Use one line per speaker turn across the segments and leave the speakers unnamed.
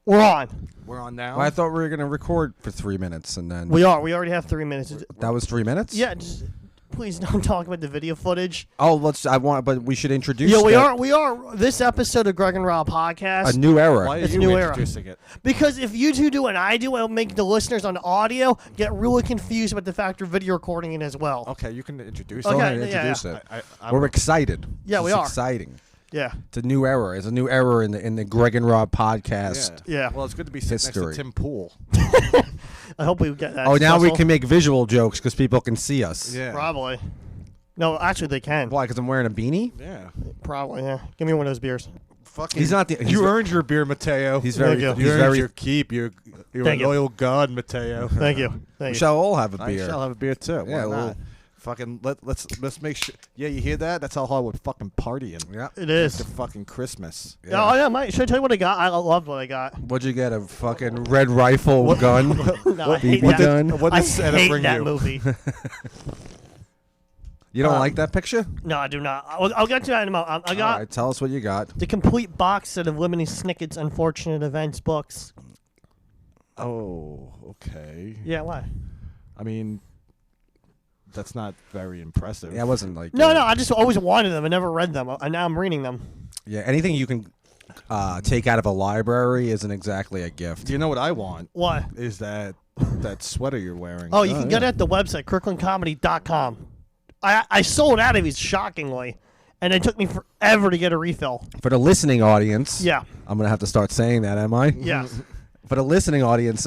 We're on.
We're on now.
Well, I thought we were going to record for 3 minutes and then...
We are. We already have 3 minutes.
That was 3 minutes?
Yeah. Please don't talk about the video footage.
Oh, but we should introduce...
Yeah, we are. This episode of Greg and Rob podcast.
A new era.
Why are
It's
you
a new era.
introducing it?
Because if you two do and I do, it'll make the listeners on audio get really confused about the fact we're video recording it as well.
Okay, you can introduce
Okay,
Go
it.
ahead and
yeah,
introduce
yeah.
it. We're excited.
Yeah,
This
we
is
are.
exciting.
Yeah.
It's a new era. It's a new era in the Greg and Rob podcast.
Yeah.
Well, it's good to be sitting next
History.
to Tim Pool.
I hope we get that.
Oh, now we
successful.
can make visual jokes because people can see us.
Yeah.
Probably. No, actually they can.
Why? Because I'm wearing a beanie?
Yeah.
Probably, yeah. Give me one of those beers.
Fucking.
He's not the... he's
You
ve-
earned your beer, Mateo.
He's very...
Thank you.
He's
You earned
very...
your keep. You're
Thank
a
you.
loyal god, Mateo.
Thank you.
We
Thank you.
shall all have a
I
beer.
shall have a beer too. Why
Yeah,
not?
well-
Fucking let's make sure. Yeah, you hear that? That's how Hollywood fucking partying.
Yeah.
It is.
It's fucking Christmas.
Yeah.
Oh, yeah, Mike. Should I tell you what I got? I loved what I got.
What'd you get? A fucking red rifle gun?
No, I hate
BB
that.
gun?
What
I
did Santa
hate
bring
that
you?
movie.
You don't like that picture?
No, I do not. I'll get to that in a moment. I got
All right, tell us what you got.
the complete box set of Lemony Snicket's Unfortunate Events books.
Oh, okay.
Yeah, why?
I mean, that's not very impressive.
Yeah, it wasn't like...
No, I just always wanted them. I never read them, and now I'm reading them.
Yeah, anything you can take out of a library isn't exactly a gift.
Do you know what I want?
What?
Is that sweater you're wearing?
Oh, you can get it at the website, kirklandcomedy.com. I sold out of these, shockingly, and it took me forever to get a refill.
For the listening audience...
Yeah.
I'm going to have to start saying that, am I?
Yeah.
For the listening audience,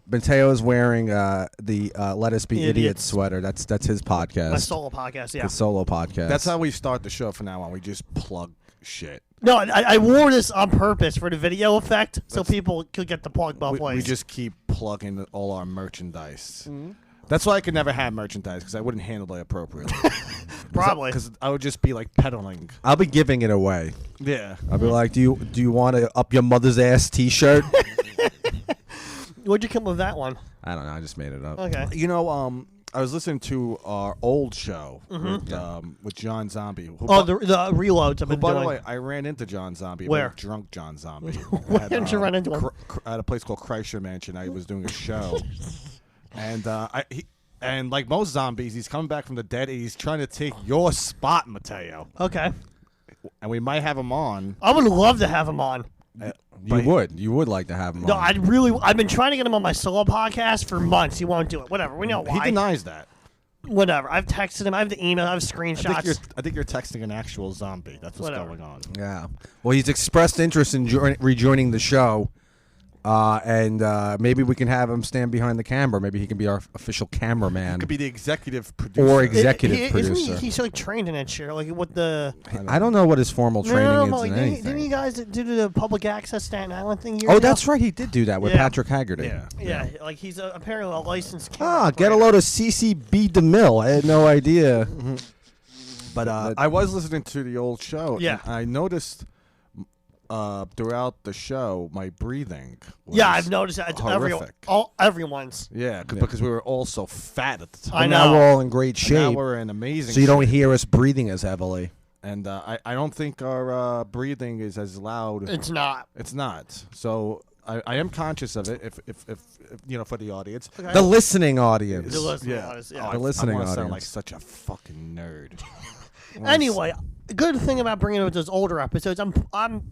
Mateo's wearing the Let Us Be Idiots
Idiots.
sweater. That's his podcast.
My solo podcast, yeah.
His solo podcast.
That's how we start the show from now on. We just plug shit.
No, I wore this on purpose for the video effect, so people could get the plug both ways.
We just keep plugging all our merchandise. That's why I could never have merchandise, because I wouldn't handle it appropriately.
Probably.
Because I would just be like peddling.
I'll be giving it away.
Yeah.
I'll be like, do you want a up your mother's ass T-shirt?
Where'd you come up with that one?
I don't know. I just made it up.
Okay.
You know, I was listening to our old show with John Zombie. Who,
Oh, the reloads I've been
by
doing.
the way, I ran into John Zombie.
Where?
But drunk John Zombie.
Where did you run into him?
At a place called Kreischer Mansion. I was doing a show. And and like most zombies, he's coming back from the dead, and he's trying to take your spot, Mateo.
Okay.
And we might have him on.
I would love to have him on.
You would like to have him
No,
on.
I've been trying to get him on my solo podcast for months. He won't do it. Whatever. We know why.
He denies that.
Whatever. I've texted him. I have the email. I have screenshots.
I think you're texting an actual zombie. That's what's
Whatever.
going on.
Yeah. Well, he's expressed interest in rejoining the show. And maybe we can have him stand behind the camera. Maybe he can be our official cameraman.
Could be the executive producer.
Or executive
Isn't
producer.
he's like trained in that shit. Like what the...
I don't know what his formal training is
like,
in
didn't
anything.
you guys do the public access Staten Island thing years
Oh,
ago?
that's right. He did do that with
Yeah.
Patrick Haggerty.
Yeah.
Yeah, like he's apparently a licensed
Ah,
camera
get a
operator.
load of CCB DeMille. I had no idea.
But I was listening to the old show.
Yeah.
And I noticed throughout the show my breathing was
Yeah, I've noticed that. It's
horrific.
Everyone's.
Yeah, because we were all so fat at the time.
I
And now
know.
we're all in great
And now
shape,
we're in amazing
so you don't
shape.
hear us breathing as heavily.
And I don't think our breathing is as loud.
It's not.
It's not. So I am conscious of it. If you know, for the audience.
Okay.
The listening audience.
The listening
Yeah.
audience, yeah.
Oh,
The listening
I wanna sound
audience.
like such a fucking nerd.
Anyway, good thing about bringing up those older episodes.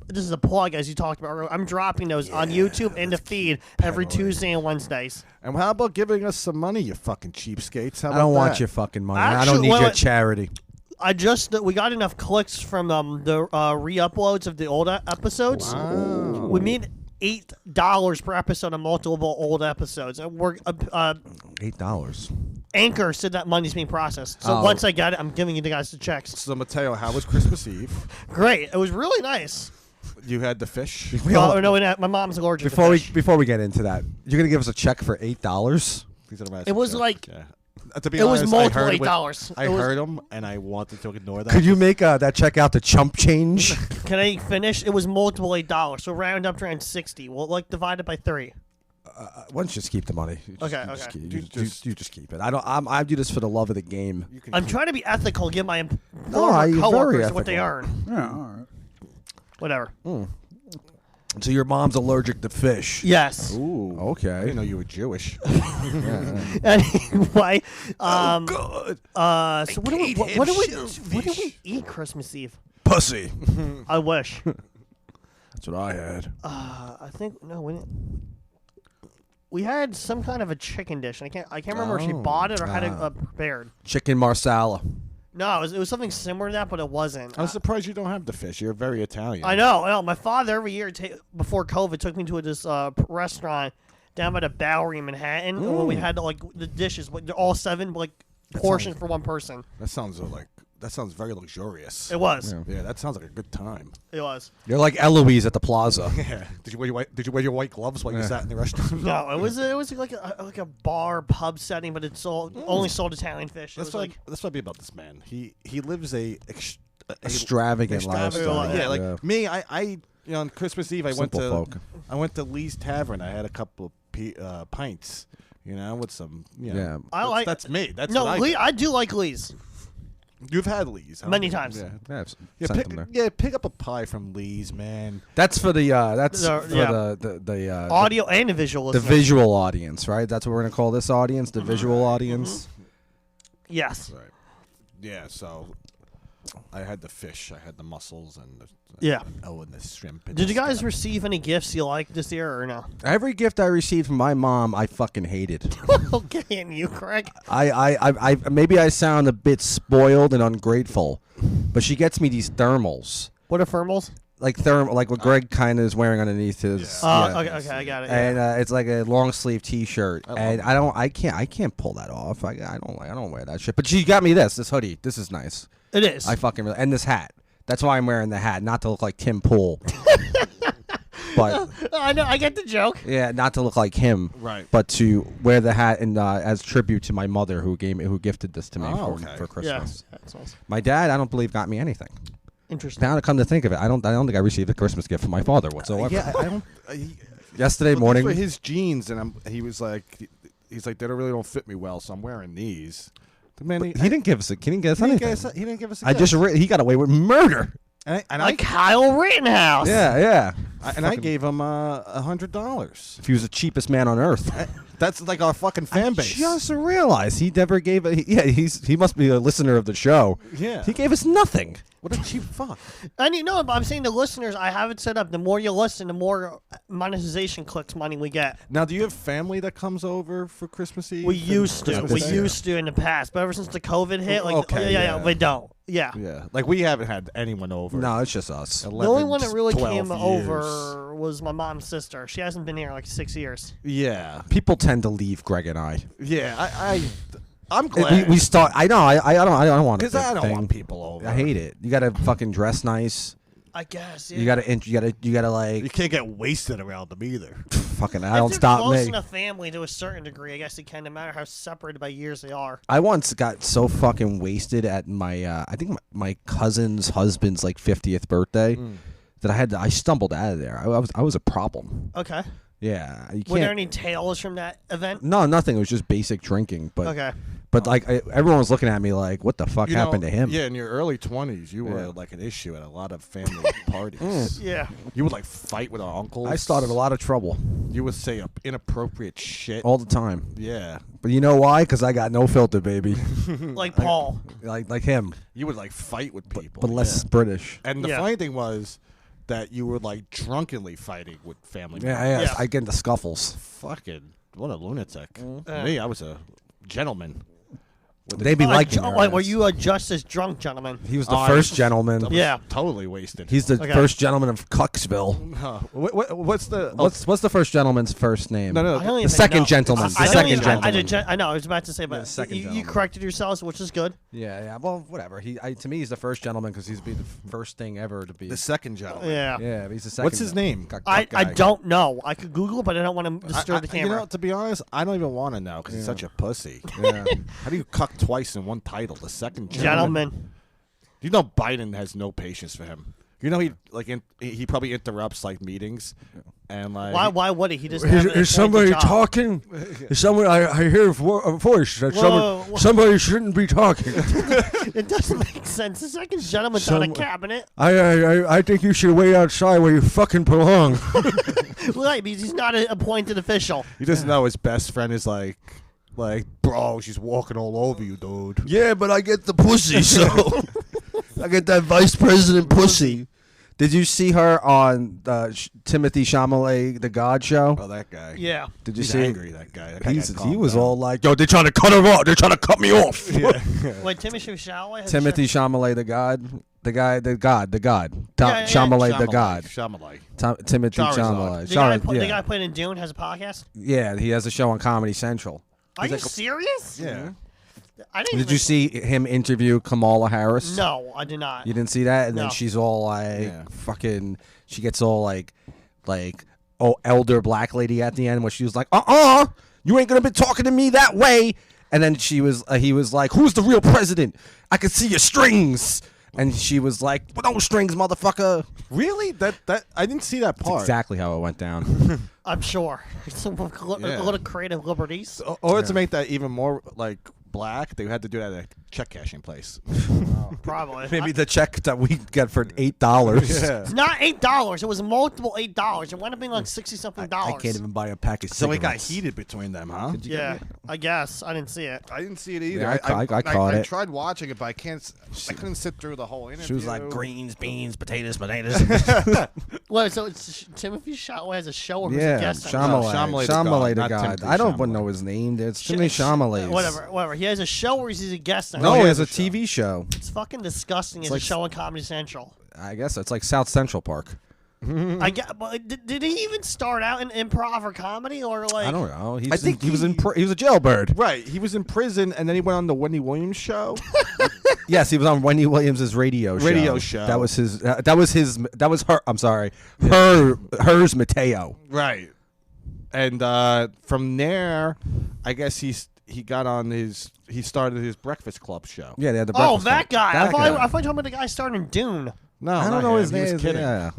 This is a plug, as you talked about earlier. I'm dropping those on YouTube in the feed every Tuesday and Wednesdays.
And how about giving us some money, you fucking cheapskates? How about
I don't want
that?
your fucking money. I
Actually,
don't need
wait,
your
wait.
charity.
We got enough clicks from the re-uploads of the old episodes.
Wow.
We made $8 per episode on multiple old episodes. And we're
$8.
Anchor said that money's being processed. So
Oh.
once I get it, I'm giving you the guys the checks.
So Mateo, how was Christmas Eve?
Great. It was really nice.
You had the fish.
My mom's allergic
Before
to
we
fish.
get into that, you're gonna give us a check for $8.
It was like...
Yeah. To be
It was
honest,
multiple
I heard
$8.
I
It was-
heard him, and I wanted to ignore that.
Could you make that check out to chump change?
Can I finish? It was multiple $8. So round up to around 60. Well, like divide it by 3.
Why don't you just keep the money? You just,
Okay,
you just
okay.
keep- you just keep it. I do this for the love of the game.
You can
I'm
keep-
trying to be ethical and give my
No, you're very
coworkers what they
ethical.
earn.
Yeah, all right.
Whatever.
So your mom's allergic to fish.
Yes.
Ooh. I
Okay.
didn't know you were Jewish.
Anyway,
God.
so what do we eat Christmas Eve?
Pussy.
I wish.
That's what I had.
I think no, we had some kind of a chicken dish. And I can't remember if she bought it or had it prepared.
Chicken marsala.
No, it was something similar to that, but it wasn't.
I'm surprised you don't have the fish. You're very Italian.
I know. My father every year before COVID took me to this restaurant down by the Bowery in Manhattan, and when we had like the dishes, but they're all 7 like portions for one person.
That sounds very luxurious.
It was.
Yeah, that sounds like a good time.
It was.
You're like Eloise at the plaza.
Yeah. Did you wear your white gloves while you sat in the restaurant?
No, it was like a bar pub setting, but it's only sold Italian fish. It was like
That's what I be about this man. He lives a
Extravagant lifestyle.
Yeah, like me, I on Christmas Eve I
Simple folk.
went to Lee's Tavern. I had a couple of pints, with some.
Yeah.
That's me. That's
no,
what
Lee. I do like Lee's.
You've had Lee's haven't
Many
you?
times.
Yeah,
Yeah,
sent them there.
pick up a pie from Lee's, man.
That's for the
Audio and the visual.
the
listeners.
visual audience, right? That's what we're gonna call this audience, the visual audience.
Yes.
Right. Yeah. So I had the fish. I had the mussels and the and the shrimp. And
Did
the
you guys
stuff.
receive any gifts you liked this year or no?
Every gift I received from my mom, I fucking hated.
Okay, and you, Craig?
I maybe I sound a bit spoiled and ungrateful, but she gets me these thermals,
What are thermals?
like what Greg kind of is wearing underneath his.
Okay, I got it.
And it's like a long sleeve T-shirt, and I can't pull that off. I don't wear that shit. But she got me this hoodie. This is nice.
It is.
I fucking really, and this hat. That's why I'm wearing the hat, not to look like Tim Pool. But
I know. I get the joke.
yeah, not to look like him.
Right.
But to wear the hat and as tribute to my mother who gifted this to me for
Yeah,
Christmas.
that's nice.
My dad, I don't believe, got me anything.
Interesting.
Now to come to think of it, I don't think I received a Christmas gift from my father whatsoever.
Yeah, I don't.
Yesterday
Looking
morning,
for his jeans, and he was like, he's like, they don't fit me well, so I'm wearing these. The man,
he didn't give us anything.
he didn't give us. A
I just he got away with murder.
and
Like Kyle Rittenhouse.
Yeah.
I gave him $100.
If he was the cheapest man on earth.
That's like our fucking fan base.
Just realized he never gave it. He must be a listener of the show.
Yeah.
He gave us nothing.
What a cheap fuck.
And I'm saying to listeners, I have it set up. The more you listen, the more monetization clicks money we get.
Now, do you have family that comes over for Christmas Eve?
We used to.
Christmas
We
Day?
used to in the past, but ever since the COVID hit, like,
Okay,
yeah, we don't. Yeah.
Yeah, like we haven't had anyone over.
No, it's just us.
11,
The only one that really
12
came
years.
over was my mom's sister. She hasn't been here in like 6 years.
Yeah,
People tend to leave Greg and I.
yeah. I'm glad.
We start. I know. I don't want it.
because I don't want people over.
I hate it. You gotta fucking dress nice.
I guess. Yeah.
You gotta like
You can't get wasted around them either.
fucking. I
If
don't
they're
stop
close
me.
enough family to a certain degree, I guess it can, no matter how separated by years they are.
I once got so fucking wasted at my I think my cousin's husband's like 50th birthday that I stumbled out of there. I was a problem.
Okay.
Yeah, you
Were there
can't.
any tales from that event?
No, nothing. It was just basic drinking. But
Okay.
but like everyone was looking at me like, what the fuck happened to him?
Yeah, in your early 20s, you were like an issue at a lot of family parties.
Yeah.
You would like fight with our uncles.
I started a lot of trouble
You would say inappropriate shit.
all the time.
Yeah,
But you know why? Because I got no filter, baby.
Like Paul.
like him,
you would like fight with people,
but less
yeah.
British.
And the
Yeah.
funny thing was that you were like drunkenly fighting with family members.
Yeah.
Yeah.
I get into scuffles.
Fucking what a lunatic. Me, I was a gentleman.
They be like
Were you a Justice drunk gentleman?
He was the
Oh, I
first
was-
gentleman.
Yeah.
Totally wasted.
He's the
Okay.
first gentleman of Cucksville.
What's the
What's the first gentleman's first name?
no
I don't even
The second
know.
gentleman. The
I don't
second
even-
gentleman.
I know. I was about to say, but
second
you
gentleman.
corrected yourselves, which is good.
Yeah. Well, whatever. To me, he's the first gentleman because he's be the first thing ever to be.
the second gentleman?
Yeah.
Yeah, but he's the second.
What's his name?
I
Guy.
don't know. I could Google, but I don't want to disturb the camera.
You know, to be honest, I don't even want to know because he's such a pussy.
Yeah.
How do you cuck twice in one title? The second gentleman.
Gentleman.
You know, Biden has no patience for him. You know, he probably interrupts like meetings, And like,
Why would he? He just have an
Is somebody
appointed job.
talking? Is someone? I hear a voice that
Whoa.
somebody shouldn't be talking.
It doesn't make sense. The second gentleman's on a
Some-
cabinet.
I think you should wait outside where you fucking belong.
Right, because he's not an appointed official.
you just know his best friend is like, bro, she's walking all over you, dude.
Yeah, but I get the pussy, so I get that vice president pussy. Did you see her on Timothy Chalamet, The God Show?
Oh, that guy.
Yeah.
Did you
He's
see?
angry. That guy. That guy got
He
calmed
was
down.
all like, "Yo, they're trying to cut her off. They're trying to cut me off."
Wait, Timothy Chalamet? has
Timothy
a show-
Chalamet, the God.
Yeah.
Chalamet, the God.
Shyamalan.
Timothy
Charizard.
Chalamet.
The guy,
yeah.
the guy played in Dune has a podcast?
Yeah, he has a show on Comedy Central.
Are you serious?
Yeah.
I didn't
Did
even-
you see him interview Kamala Harris?
No, I did not.
You didn't see that? And
No.
then she's all like,
Yeah.
fucking, she gets all like, oh, elder black lady at the end where she was like, you ain't gonna be talking to me that way. And then he was like, who's the real president? I can see your strings. And she was like, well, no strings, motherfucker.
Really? That I didn't see that
That's
part.
exactly how it went down.
I'm sure. Some a
Yeah.
little creative liberties.
Or to make that even more like black, they had to do that at a check cashing place.
Probably.
Maybe the check that we get for $8.
Yeah.
It's not $8. It was multiple $8. It wound up being like $60-something.
I can't even buy a pack of
So it got
cigarettes.
heated between them, huh?
Yeah, I guess. I didn't see it.
I didn't see it either.
Yeah, I caught
I
it.
tried watching it, but I couldn't sit through the whole interview.
She was like, greens, beans, potatoes.
Wait, so it's Timothy Chalamet has a show or who's a
Yeah,
guest on it?
Chalamet.
Chalamet the
Chalamet the
God, not
God.
Timothy
I don't
Chalamet.
know his name. It's Timothy Chalamet.
Whatever. He has a show where he's a guest on it.
No,
he
he
has
has a
a show.
TV show.
It's fucking disgusting. It's a
like-
show on Comedy Central.
I guess it's like South Central Park.
I get, but did he even start out in improv or comedy or like?
I don't know.
I think
he was he was a jailbird.
Right. He was in prison, and then he went on the Wendy Williams show.
Yes, he was on Wendy Williams' radio
show.
That was his. That was her. I'm sorry. Hers Mateo.
Right. And from there, I guess he got on he started his Breakfast Club show.
Yeah, they had the.
Oh,
Breakfast
that
Club.
guy. I
That
thought
guy.
you were talking about the guy starting Dune.
No,
I
not
don't know
him.
his
He
name.
was kidding.
Yeah.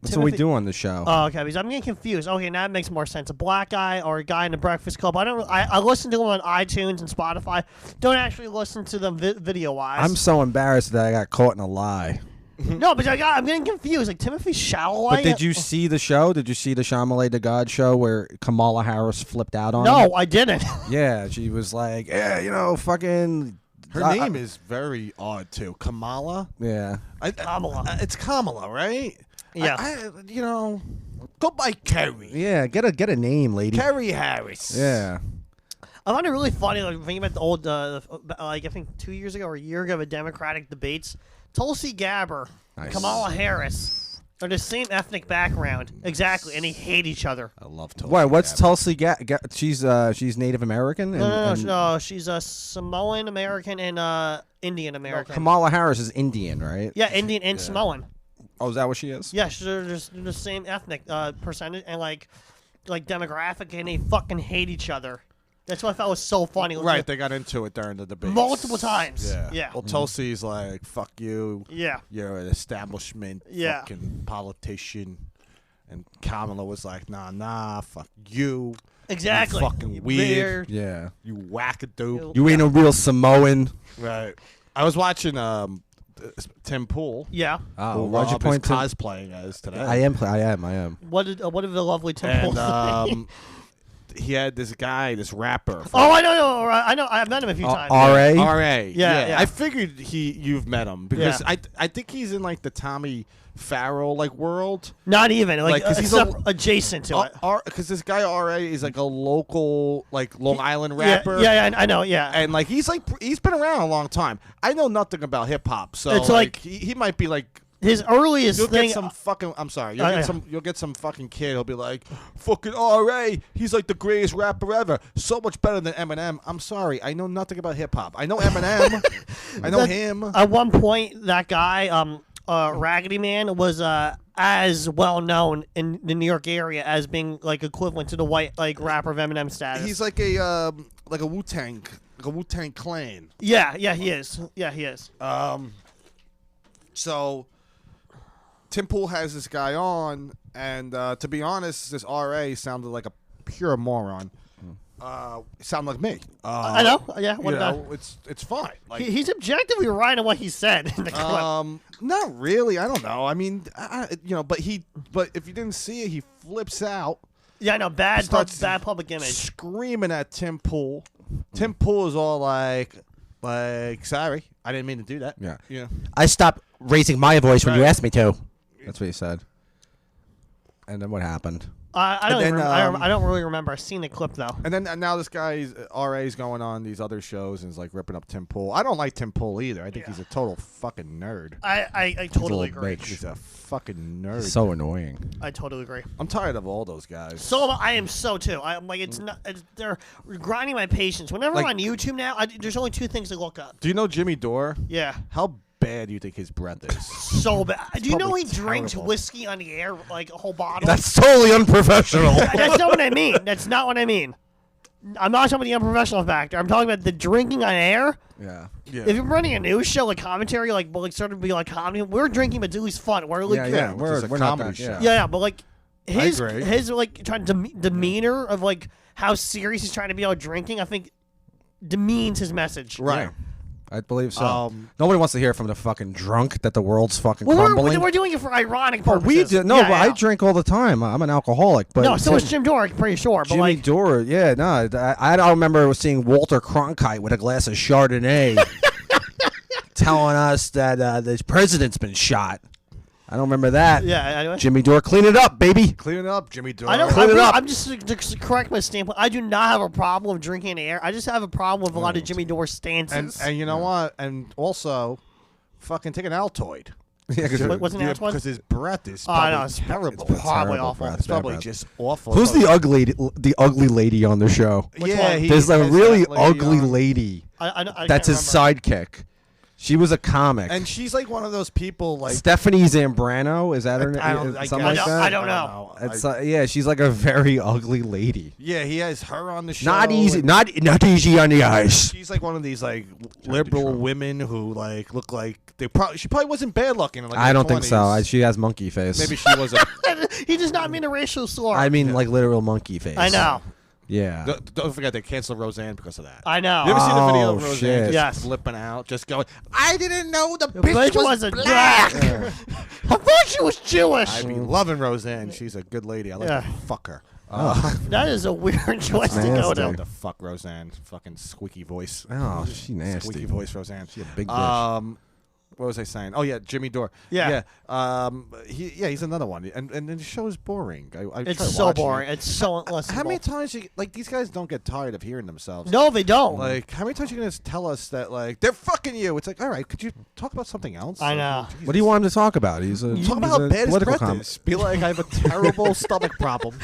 That's what we
Timothy-
do on the show.
Oh, okay. Because I'm getting confused. Okay, now that makes more sense. A black guy or a guy in the Breakfast Club. I listen to them on iTunes and Spotify. Don't actually listen to them video wise.
I'm so embarrassed that I got caught in a lie.
No, but I'm getting confused. Like Timothy Chalamet.
But did you see the show? Did you see the Chalamet the God show where Kamala Harris flipped out on him?
No, I didn't.
Yeah, she was like, yeah, fucking.
Her name is very odd too. Kamala.
Yeah.
Kamala.
It's Kamala, right?
Yeah.
Go by Kerry.
Yeah, get a name, lady.
Kerry Harris.
Yeah.
I find it really funny, like, thinking about the old, I think 2 years ago or a year ago, the Democratic debates. Tulsi Gabbard,
Nice.
Kamala Harris are the same ethnic background, exactly, and they hate each other.
I love Tulsi.
Why? What's
Gabbard.
Tulsi? She's Native American.
No, she's a Samoan American and Indian American.
Kamala Harris is Indian, right?
Yeah, Indian and Samoan.
Oh, is that what she is?
Yeah, they're the same ethnic percentage and like demographic, and they fucking hate each other. That's what I thought was so funny.
Right, they got into it during the debate.
Multiple times.
Yeah.
Yeah.
Well, Tulsi's like, fuck you.
Yeah.
You're an establishment
Yeah.
fucking politician. And Kamala was like, nah, fuck you.
Exactly.
You fucking weird.
Yeah.
You wackadoo.
You ain't a real Samoan.
Right. I was watching Tim Pool.
Yeah.
Oh,
who
why'd you
Rob
point
is
to?
cosplaying as today.
I am.
What did the lovely Tim
And he had this guy, this rapper.
Oh, I know. I've met him a few times.
R.A.?
R.A.
Yeah.
I figured you've met him because
Yeah.
I think he's in like the Tommy Farrell like world.
Not even like
'cause he's a-
adjacent to it.
Because this guy R.A. is like a local like Long Island rapper.
Yeah, I know. Yeah.
And like he's been around a long time. I know nothing about hip hop, so
It's like-
he might be like.
His earliest
You'll
thing.
get some fucking. I'm sorry.
yeah.
You'll get some fucking kid. He'll be like, "Fucking R.A. He's like the greatest rapper ever. So much better than Eminem." I'm sorry. I know nothing about hip hop. I know Eminem. I know him.
At one point, that guy, Raggedy Man, was as well known in the New York area as being like equivalent to the white like rapper of Eminem status.
He's like a Wu-Tang, Clan.
Yeah, he is. Yeah, he is.
So Tim Pool has this guy on, and to be honest, this RA sounded like a pure moron. Sounded like me.
I know. Yeah. What
You
about?
know, it's fine. Like,
He's objectively right on what he said in the clip.
not really. I don't know. I mean, but if you didn't see it, he flips out,
Yeah, I know. Bad public image.
screaming at Tim Pool. Tim Pool is all like, sorry, I didn't mean to do that.
Yeah.
Yeah.
I stopped raising my voice when you
Right.
asked me to. That's what he said. And then what happened?
I don't.
then,
Remember, I don't really remember. I've seen the clip though.
And then now this guy's RA's going on these other shows and is like ripping up Tim Pool. I don't like Tim Pool either. I think he's a total fucking nerd.
I totally
little
agree.
bitch.
He's a fucking nerd.
So annoying.
I totally agree.
I'm tired of all those guys.
So I am so too. I'm like they're grinding my patience. Whenever
Like-
I'm on YouTube now, there's only two things to look up.
Do you know Jimmy Dore?
Yeah,
How bad do you think his breath is?
so bad. Do you know
probably
he drinks
terrible.
whiskey on the air, like a whole bottle?
That's totally unprofessional.
That's not what I mean. That's not what I mean. I'm not talking about the unprofessional factor. I'm talking about the drinking on air.
yeah.
Yeah.
If you're running a news show, like commentary, like sort of be like comedy, we're drinking, but at least fun. We're like,
Yeah,
which
we're
is a
not
comedy
that.
show.
yeah, but like his
agree.
like demeanor of like how serious he's trying to be about drinking, I think demeans his message.
Right.
Yeah. I believe so.
Um,
Nobody wants to hear from the fucking drunk that the world's fucking
Well,
crumbling.
we're doing it for ironic
But
purposes.
we do, no,
Yeah,
but I
yeah.
drink all the time. I'm an alcoholic. But
No, so
Tim-
is Jim Dore, I'm pretty sure. But
Jimmy
like,
Dore, yeah, no, I don't remember seeing Walter Cronkite with a glass of Chardonnay telling us that the president's been shot. I don't remember that.
yeah, anyway.
Jimmy Dore, clean it up, baby.
Clean it up, Jimmy Dore.
I don't.
Clean it up.
I'm just to correct my standpoint. I do not have a problem with drinking in the air. I just have a problem with a lot of Jimmy Dore stances.
and you know what? And also, fucking take an Altoid.
Yeah, 'cause-
What's an Altoid?
Because his breath is
Oh, I know,
probably
it's
terrible.
it's probably
terrible
awful.
breath.
It's probably
Bad breath.
just awful.
Who's the ugly lady on the show?
Which
yeah,
one?
he
There's a
has
really
that lady
ugly
on.
lady.
I
That's
can't
his
remember.
sidekick. She was a comic.
And she's like one of those people like
Stephanie Zambrano, is that her name?
I don't,
Something
guess.
like that?
I don't know.
It's yeah, she's like a very ugly lady.
Yeah, he has her on the show.
Not easy,
and
not easy on the eyes.
She's like one of these like liberal women who like look like she probably wasn't bad looking. In, like,
I
her
don't think so.
20s.
She has monkey face.
Maybe she was a.
He does not mean a racial slur.
I mean, like literal monkey face.
I know.
Yeah.
Don't forget they canceled Roseanne because of that.
I know.
You ever seen the video of
Oh,
Roseanne
shit.
just
Yes.
flipping out, just going, I didn't know the
The
bitch was
a
black.
I thought she was Jewish.
I be loving Roseanne. She's a good lady. I like
Yeah.
to fuck her.
That is a weird choice to go
nasty.
to.
Love to fuck Roseanne. Fucking squeaky voice.
Oh, she nasty.
Squeaky voice, Roseanne.
She a big bitch.
What was I saying? Oh yeah, Jimmy Dore.
Yeah.
He's another one, and the show is boring. I
It's
try
so
watching
boring.
it.
It's so unlistenable.
How many times these guys don't get tired of hearing themselves?
No, they don't.
Like, how many times are you gonna tell us that like they're fucking you? It's like, all right, could you talk about something else?
I know.
What do you want him to talk about? He's a
Talk about
he's
how
a
bad his
political
breath
comic.
is. Be like, I have a terrible stomach problem,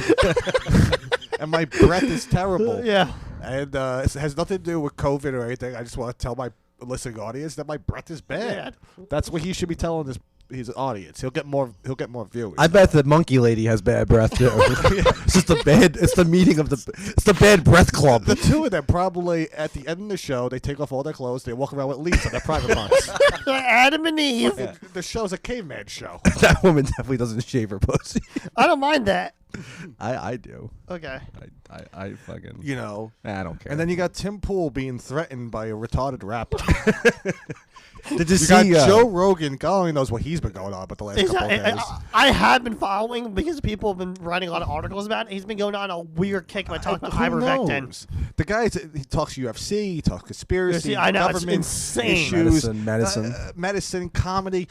and my breath is terrible.
Yeah.
And it has nothing to do with COVID or anything. I just want to tell my listening audience that my breath is bad. That's what he should be telling his audience. He'll get more viewers.
I bet the monkey lady has bad breath too. It's just the bad. It's the meeting of it's the bad breath club.
the two of them probably at the end of the show they take off all their clothes. They walk around with leaves on their private parts.
Adam and Eve.
The show's a caveman show.
That woman definitely doesn't shave her pussy.
I don't mind that.
I do.
Okay.
I fucking.
You know.
I don't care.
And then you got Tim Pool being threatened by a retarded rapper.
did you
You
see
got Joe Rogan. God only knows what he's been going on about the last
Is
couple
that-
of days.
I have been following because people have been writing a lot of articles about it. He's been going on a weird kick by talking about
Who
ivermectin.
knows? The guy, he talks UFC, he talks conspiracy,
I know, it's
government
insane.
issues,
Medicine.
medicine, comedy.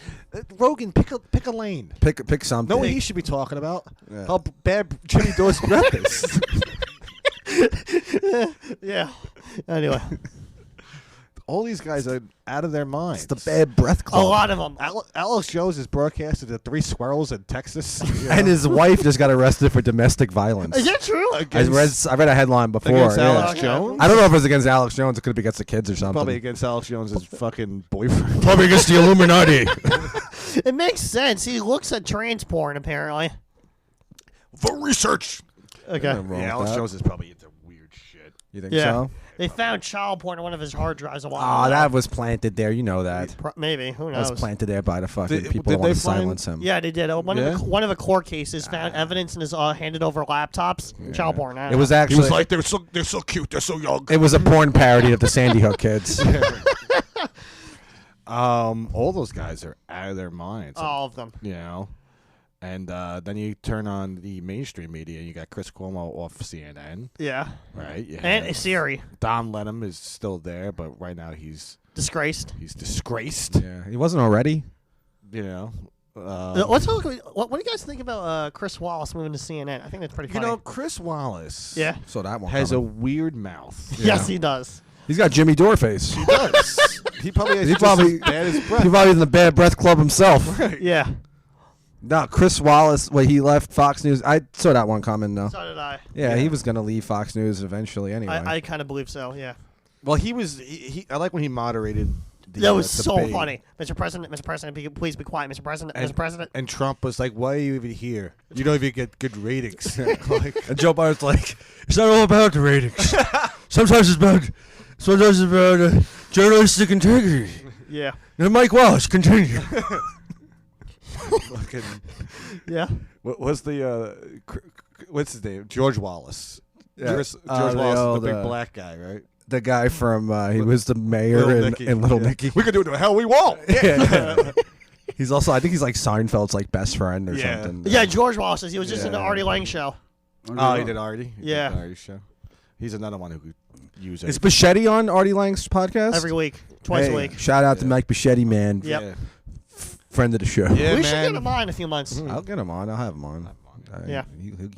Rogan, pick a lane.
pick something.
Know what he should be talking about?
Yeah.
How bad Jimmy Dore's breath is.
Yeah. Anyway,
All these guys are out of their minds.
It's the bad breath
a
club.
lot of them.
Alex Jones is broadcasted to 3 squirrels in Texas.
And his wife just got arrested for domestic violence.
Is that true?
I read a headline before.
against
yeah.
Alex
Okay.
Jones.
I don't know if it was against Alex Jones. It could be against the kids or something.
Probably against Alex Jones' fucking boyfriend.
Probably against the Illuminati.
It makes sense. He looks at trans porn, apparently.
For research.
Okay.
Wrong with
Yeah, Alex
that.
Jones is probably into weird shit.
You think
Yeah.
so?
They found child porn on one of his hard drives a while
Oh,
ago.
that was planted there. You know that.
Maybe. Who
That was
knows?
planted there by the fucking
Did-
people
did
that want
they
to
find-
silence him.
Yeah, they did. One
Yeah?
of the court cases found evidence and is handed over laptops. Child porn. I don't
It was
know.
actually.
they're so cute, they're so young.
It was a porn parody of the Sandy Hook kids.
All those guys are out of their minds.
all of them.
You know. And then you turn on the mainstream media, and you got Chris Cuomo off CNN,
Yeah.
right? Yeah.
And Siri,
Don Lenham is still there, but right now he's
disgraced.
disgraced.
Yeah, he wasn't already.
You know.
Let's talk. What do you guys think about Chris Wallace moving to CNN? I think that's pretty
You
funny.
know, Chris Wallace.
Yeah.
So that one
Has a
coming.
weird mouth.
Yes, he does.
He's got Jimmy Dore face.
He does. He probably has
He
just
probably-
as bad as
He
breath.
probably in the Bad Breath Club himself.
Yeah.
No, Chris Wallace, when he left Fox News, I saw that one coming though.
So did I.
Yeah, he was gonna leave Fox News eventually anyway.
I kind of believe so. Yeah.
Well, he was. I like when he moderated.
That was so
debate.
funny, Mr. President. Please be quiet, Mr. President. Mr. President.
And Trump was like, "Why are you even here? You don't even get good ratings." Like,
and Joe Biden's like, it's not all about the ratings. Sometimes it's about journalistic integrity.
Yeah.
And Mike Wallace, continue.
fucking,
Yeah.
what was the what's his name? George Wallace.
Yeah.
George
The
Wallace,
old,
the big
uh,
black guy, right?
The guy from he was the mayor
Little
in
Nicky.
Little
Yeah.
Nicky.
We can do what the hell we want.
Yeah. He's also, I think he's like Seinfeld's like best friend or
Yeah.
something.
Yeah, George Wallace. He was just in the
Yeah.
Artie Lang show.
Oh, he did Artie. He did
Yeah.
the Artie show. He's another one who could use it.
Is Bichetti on Artie Lang's podcast?
Every week. Twice
Hey,
a week.
Shout out to
Yeah.
Mike Bichetti, man.
Yep.
Yeah.
Friend of the show.
Yeah,
We should
man.
get him on in a few months.
I'll get him on. I'll have him on.
Yeah.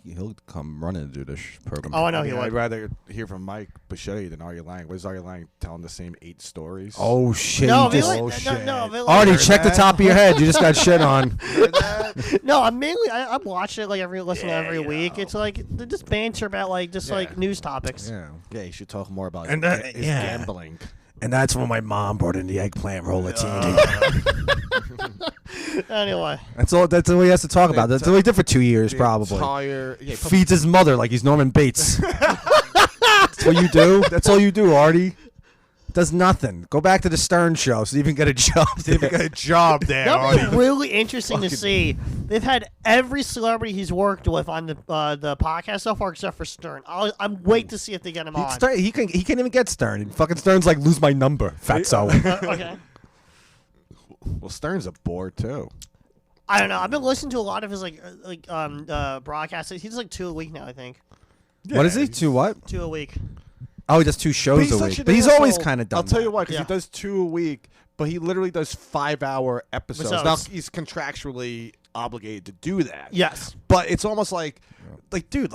He'll come running to do this program.
Oh, I know
I
he
mean, I'd
would.
rather hear from Mike Bichetti than Artie Lang. Was Artie Lang telling the same 8 stories?
Oh shit!
No,
you just,
really,
Oh,
no,
shit.
no, really.
Artie,
Heard
check the
that?
top of your head. You just got shit on.
Heard that?
No, I'm mainly. I watch it like listen
Yeah,
every
you
week.
know.
It's like they just banter about like just
Yeah.
like news topics.
Yeah.
Yeah, you should talk more about
And
his
yeah.
gambling.
And that's when my mom brought in the eggplant rollatini.
Anyway,
That's all. That's all he has to talk about. That's all he did for 2 years, probably.
Entire, yeah,
Feeds his mother like he's Norman Bates. That's what you do. That's all you do, Artie. Does nothing. Go back to the Stern show so you can get a job.
See if you got a job there,
that'll be
Artie.
really interesting to see. They've had every celebrity he's worked with on the podcast so far except for Stern. I'm wait to see if they get him on.
He can't even get Stern. And fucking Stern's like, lose my number, fatso.
Okay.
Well, Stern's a bore too.
I don't know. I've been listening to a lot of his broadcasts. He does like 2 a week now, I think.
What is he? 2 what?
2 a week.
Oh, he does 2 shows a
such
week.
an
But he's always
asshole.
kind of done
I'll tell you
that.
why, because
Yeah.
he does 2 a week, but he literally does 5-hour episodes. Now
Episodes.
he's contractually obligated to do that.
Yes.
But it's almost like, dude,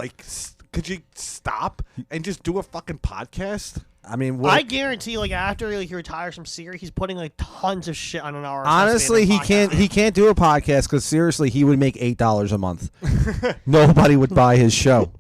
could you stop and just do a fucking podcast?
I mean,
I guarantee, like after he retires from Siri, he's putting like tons of shit on an hour.
honestly, he can't do a podcast because seriously, he would make $8 a month. Nobody would buy his show.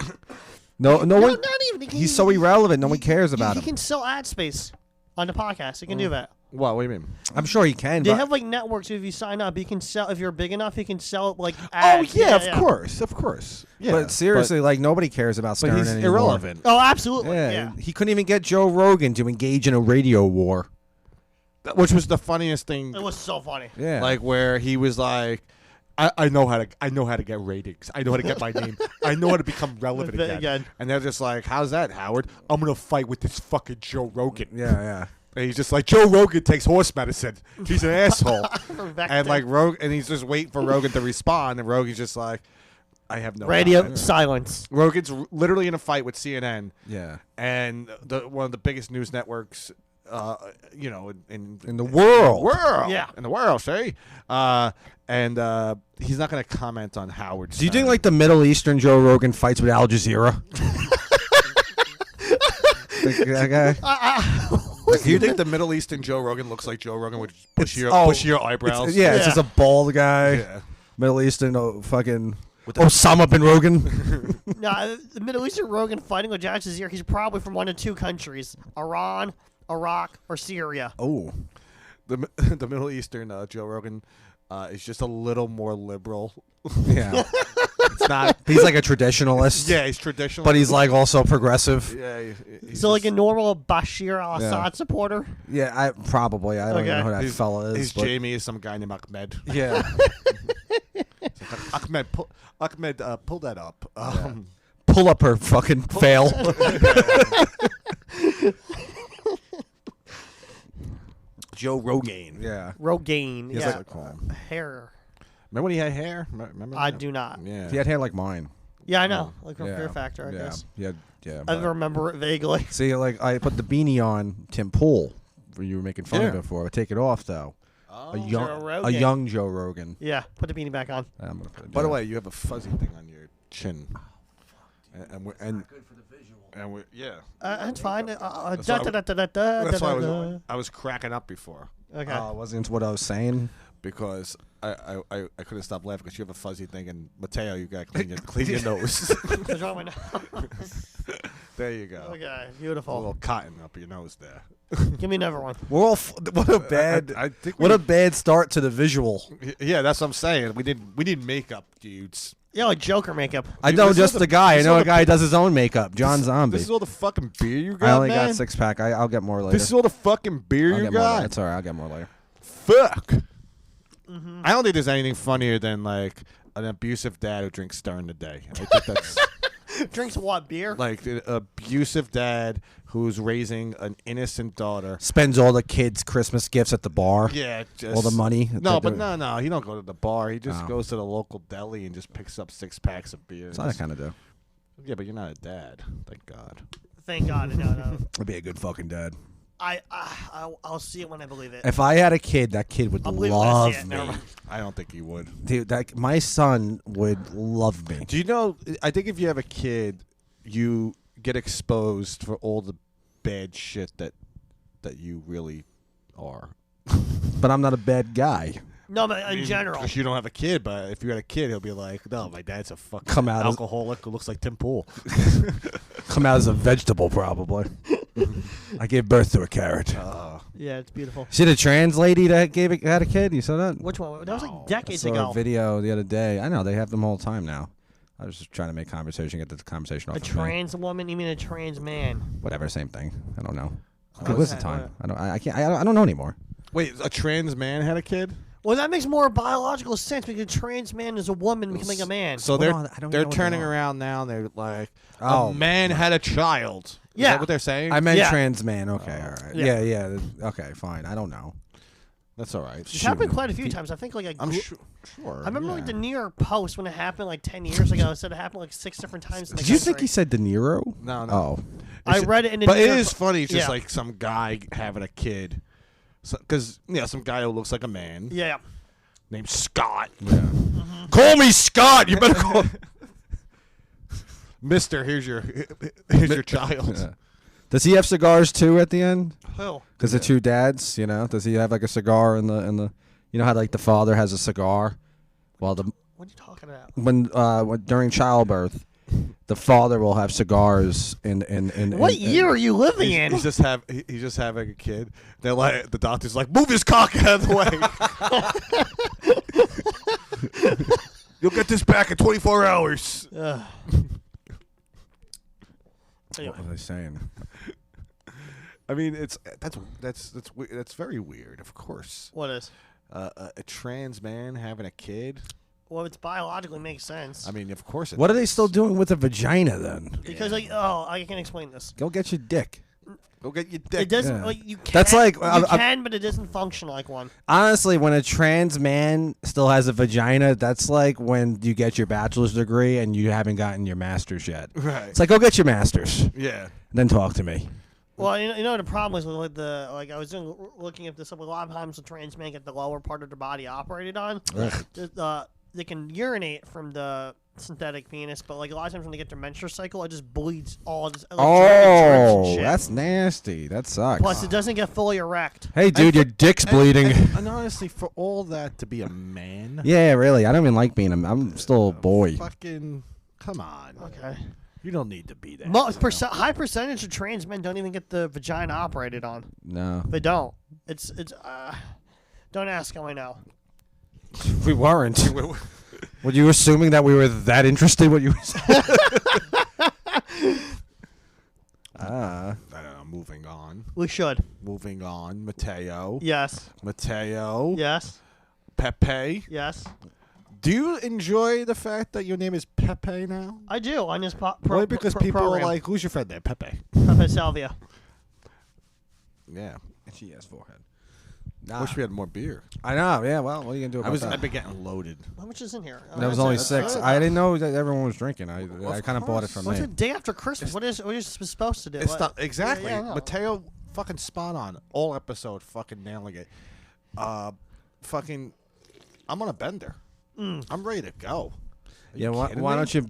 No one.
not even.
He's so irrelevant. No one cares about
He
him.
can sell ad space on the podcast. He can do that.
What do you mean?
I'm sure he can.
They
But
have like networks. If you sign up, you can sell. If you're big enough, you can sell like
Oh,
ads.
yeah, of course. Yeah,
but seriously, like nobody cares about
but
Stern
he's
anymore.
irrelevant.
Oh, absolutely.
Yeah,
Yeah.
he couldn't even get Joe Rogan to engage in a radio war.
Which was the funniest thing.
It was so funny.
Yeah,
Like where he was like, I know how to get ratings. I know how to get my name. I know how to become relevant again. And they're just like, how's that, Howard? I'm gonna fight with this fucking Joe Rogan.
yeah.
And he's just like, Joe Rogan takes horse medicine. He's an asshole.
Vector.
And like and he's just waiting for Rogan to respond, and Rogan's just like, I have no
radio
comment.
silence.
Rogan's literally in a fight with CNN,
Yeah.
and one of the biggest news networks, in
In the world.
Yeah.
in the world, see, and he's not going to comment on Howard.
Do you think like the Middle Eastern Joe Rogan fights with Al Jazeera? That guy?
Do you think the Middle Eastern Joe Rogan looks like Joe Rogan with bushier eyebrows?
It's
Yeah.
just a bald guy.
Yeah.
Middle Eastern, fucking
With the-
Osama bin Rogan.
No, the Middle Eastern Rogan fighting with Jack Jazeera. He's probably from one of 2 countries: Iran, Iraq, or Syria.
Oh,
The Middle Eastern Joe Rogan is just a little more liberal.
yeah.
It's not.
He's like a traditionalist.
Yeah, he's traditional.
But he's like also progressive.
Yeah. He's
So like a normal Bashir al-Assad supporter.
Yeah, I don't even know who that
He's-
fella is.
He's
but-
Jamie is some guy named Ahmed.
Yeah.
Ahmed, pull that up.
Pull up her fucking fail.
Joe Rogan.
Yeah.
Rogaine.
He's
Yeah.
like
Hair.
Remember when he had hair? Remember?
I do not.
Yeah.
He had hair like mine.
Yeah, I know. Like from
Yeah.
Fear Factor, I
yeah.
guess.
Yeah.
I
but-
remember it vaguely.
See, like I put the beanie on Tim Pool, where you were making fun of
Yeah.
it for. I take it off though.
Joe
A
Rogan.
young Joe Rogan.
Yeah, put the beanie back on.
I'm gonna put it
By the
down.
way, you have a fuzzy thing on your chin. And we're
good for the visual.
and we yeah.
That's fine.
That's why I was cracking up before
Okay.
Wasn't what I was saying.
because I couldn't stop laughing because you have a fuzzy thing and Mateo, you got to clean your nose.
What's wrong with my nose?
There you go.
Okay,
A
beautiful.
little cotton up your nose there.
Give me another one.
We're all what a bad
I think
what a bad start to the visual.
Yeah, that's what I'm saying. We need makeup, dudes.
Yeah, like Joker makeup.
I
Dude,
know
this is
just
all
the guy. I
this is
know
all
a
the
guy who does his own makeup. John Zombie.
This is all the fucking beer you got,
I only
man.
got 6-pack. I'll get more later.
This is all the fucking beer
I'll
you
get more later.
got.
It's all right. I'll get more later.
Fuck. I don't think there's anything funnier than like an abusive dad who drinks during the day. I think that's
Drinks what? Beer?
like an abusive dad who's raising an innocent daughter.
Spends all the kids' Christmas gifts at the bar.
Yeah, just
All the money. that
No,
they're
but
doing.
no. He don't go to the bar. He just
Oh.
goes to the local deli and just picks up 6 packs of beer.
That's what I kind of do.
Yeah, but you're not a dad. Thank God.
Thank God. No.
I'd be a good fucking dad.
I'll see it when I believe it.
If I had a kid, that kid would
I'll believe it when I
love
see it.
me.
Never mind.
I don't think he would.
Dude, my son would love me.
Do you know? I think if you have a kid, you get exposed for all the bad shit that you really are.
But I'm not a bad guy.
No, but in general.
Because you don't have a kid, but if you had a kid, he'll be like, "No, my dad's a fucking
Come out as-
alcoholic who looks like Tim Pool."
Come out as a vegetable, probably. I gave birth to a carrot.
Yeah, it's beautiful.
See the trans lady that had a kid? You saw that?
Which one? That was like
I
decades
saw
ago.
a video the other day. I know they have them all the time now. I was just trying to make conversation, get the conversation off.
A
of me.
trans woman? You mean a trans man?
Whatever, same thing. I don't know.
Oh,
It was the
okay.
time. I can't. I don't know anymore.
Wait, a trans man had a kid?
Well, that makes more biological sense because a trans man is a woman becoming a man.
So
Well,
they're
no, I don't
they're
know what they
turning
are.
around now. And they're like,
Oh,
a man had a child. Is
Yeah.
that what they're saying?
I meant
Yeah.
trans man. Okay, all right.
Yeah.
Yeah. Okay, fine. I don't know.
That's all right.
It's happened quite a few times. I think like
I'm
gr-
sure.
I remember like
yeah.
the New York Post when it happened like 10 years ago. It said it happened like 6 different times. In the
Did you think
country.
he said De Niro?
No, no.
Oh,
I read it in the
But
New
it
York
is funny. It's just
Yeah.
like some guy having a kid. Because, some guy who looks like a man
Yeah.
named Scott.
call me Scott. You better call.
Mister, here's your child.
Yeah. Does he have cigars too at the end?
Who?
Because the two dads, does he have like a cigar in the? You know how like the father has a cigar, while
What are you talking about?
when during childbirth, the father will have cigars in.
What year are you living in?
He's just having a kid. They're like the doctor's like, move his cock out of the way. You'll get this back in 24 hours.
Anyway.
What was I saying?
I mean, that's very weird. Of course,
What is?
a trans man having a kid.
Well, it's biologically makes sense.
I mean, of course.
What are they still doing with a vagina then?
Because I can explain this.
Go get your dick.
Go get your
It
dick.
doesn't.
Yeah.
Like, you can.
That's like-
you
I-
can, but it doesn't function like one.
Honestly, when a trans man still has a vagina, that's like when you get your bachelor's degree and you haven't gotten your master's yet.
Right.
It's like, go get your master's,
Yeah.
then talk to me.
Well, you know the problem is with the I was looking at this. A lot of times the trans men get the lower part of their body operated on. They can urinate from the synthetic penis, but like a lot of times when they get their menstrual cycle, it just bleeds all this.
Oh, that's nasty. That sucks.
Plus it doesn't get fully erect.
Hey, dude, your dick's bleeding.
And honestly, for all that to be a man,
Yeah, really. I don't even like being I'm still a boy.
fucking come on.
Okay.
You don't need to be that.
High percentage of trans men don't even get the vagina operated on.
No.
They don't. It's. Don't ask how I know.
We weren't. Were you assuming that we were that interested in what you were saying?
I don't know. Moving on.
We should.
Moving on. Mateo.
Yes.
Mateo.
Yes.
Pepe.
Yes.
Do you enjoy the fact that your name is Pepe now?
I do on this
Why? Because people
program.
are like, "Who's your friend there, Pepe?"
Pepe Salvia.
Yeah.
She has forehead.
I wish we had more beer.
I know. Yeah. Well, what are you gonna do about
I've
that?
been getting loaded.
How much is in here? Oh,
That was
that's
only
it.
6.
That's
I
it.
didn't know that everyone was drinking. I kind of bought it from
What's
me.
the day after Christmas? What are you supposed to do?
It's
What?
not exactly.
Yeah, I know.
Mateo fucking spot on all episode, fucking nailing it. Fucking, I'm on a bender. I'm ready to go. Are
Yeah.
you
Why
kidding me?
don't you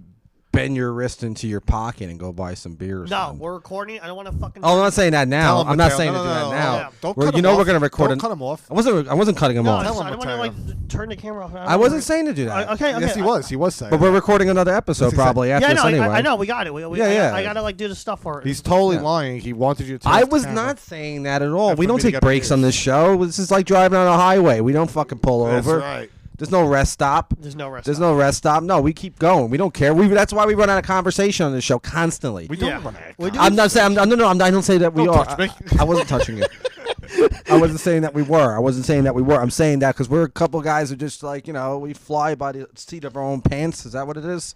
bend your wrist into your pocket and go buy some beer? Or
No,
something?
we're recording. I don't want to fucking.
Oh, I'm not saying that now.
Tell him,
I'm not
Mateo.
saying
No,
to do
no,
that
no,
now.
no. Don't
We're-
cut
you
him
know
off.
we're gonna record.
Don't cut him off.
I wasn't cutting him
No,
off.
I
Tell
just,
him,
I don't want to
Mateo.
like turn the camera off.
I wasn't saying to do that.
Okay.
Yes, he was. He was saying.
But we're recording another episode
Yes, he said-
probably after
Yeah,
this
no,
anyway.
I know. We got it.
Yeah.
I gotta like do the stuff for it.
He's totally
Yeah.
lying. He wanted you to.
I
test
was
camera.
not saying that at all.
And
We
for
don't
me to
take
get
breaks on
beers.
this show. This is like driving on a highway. We don't fucking pull
That's
over.
right.
There's no rest stop.
There's no rest.
There's no rest stop. No, we keep going. We don't care. That's why we run out of conversation on this show constantly.
We don't
Yeah.
run out of
We do-
I'm not saying. I don't say that we
Don't
are.
touch me.
I wasn't touching it. I wasn't saying that we were. I wasn't saying that we were. I'm saying that because we're a couple guys who just like we fly by the seat of our own pants. Is that what it is?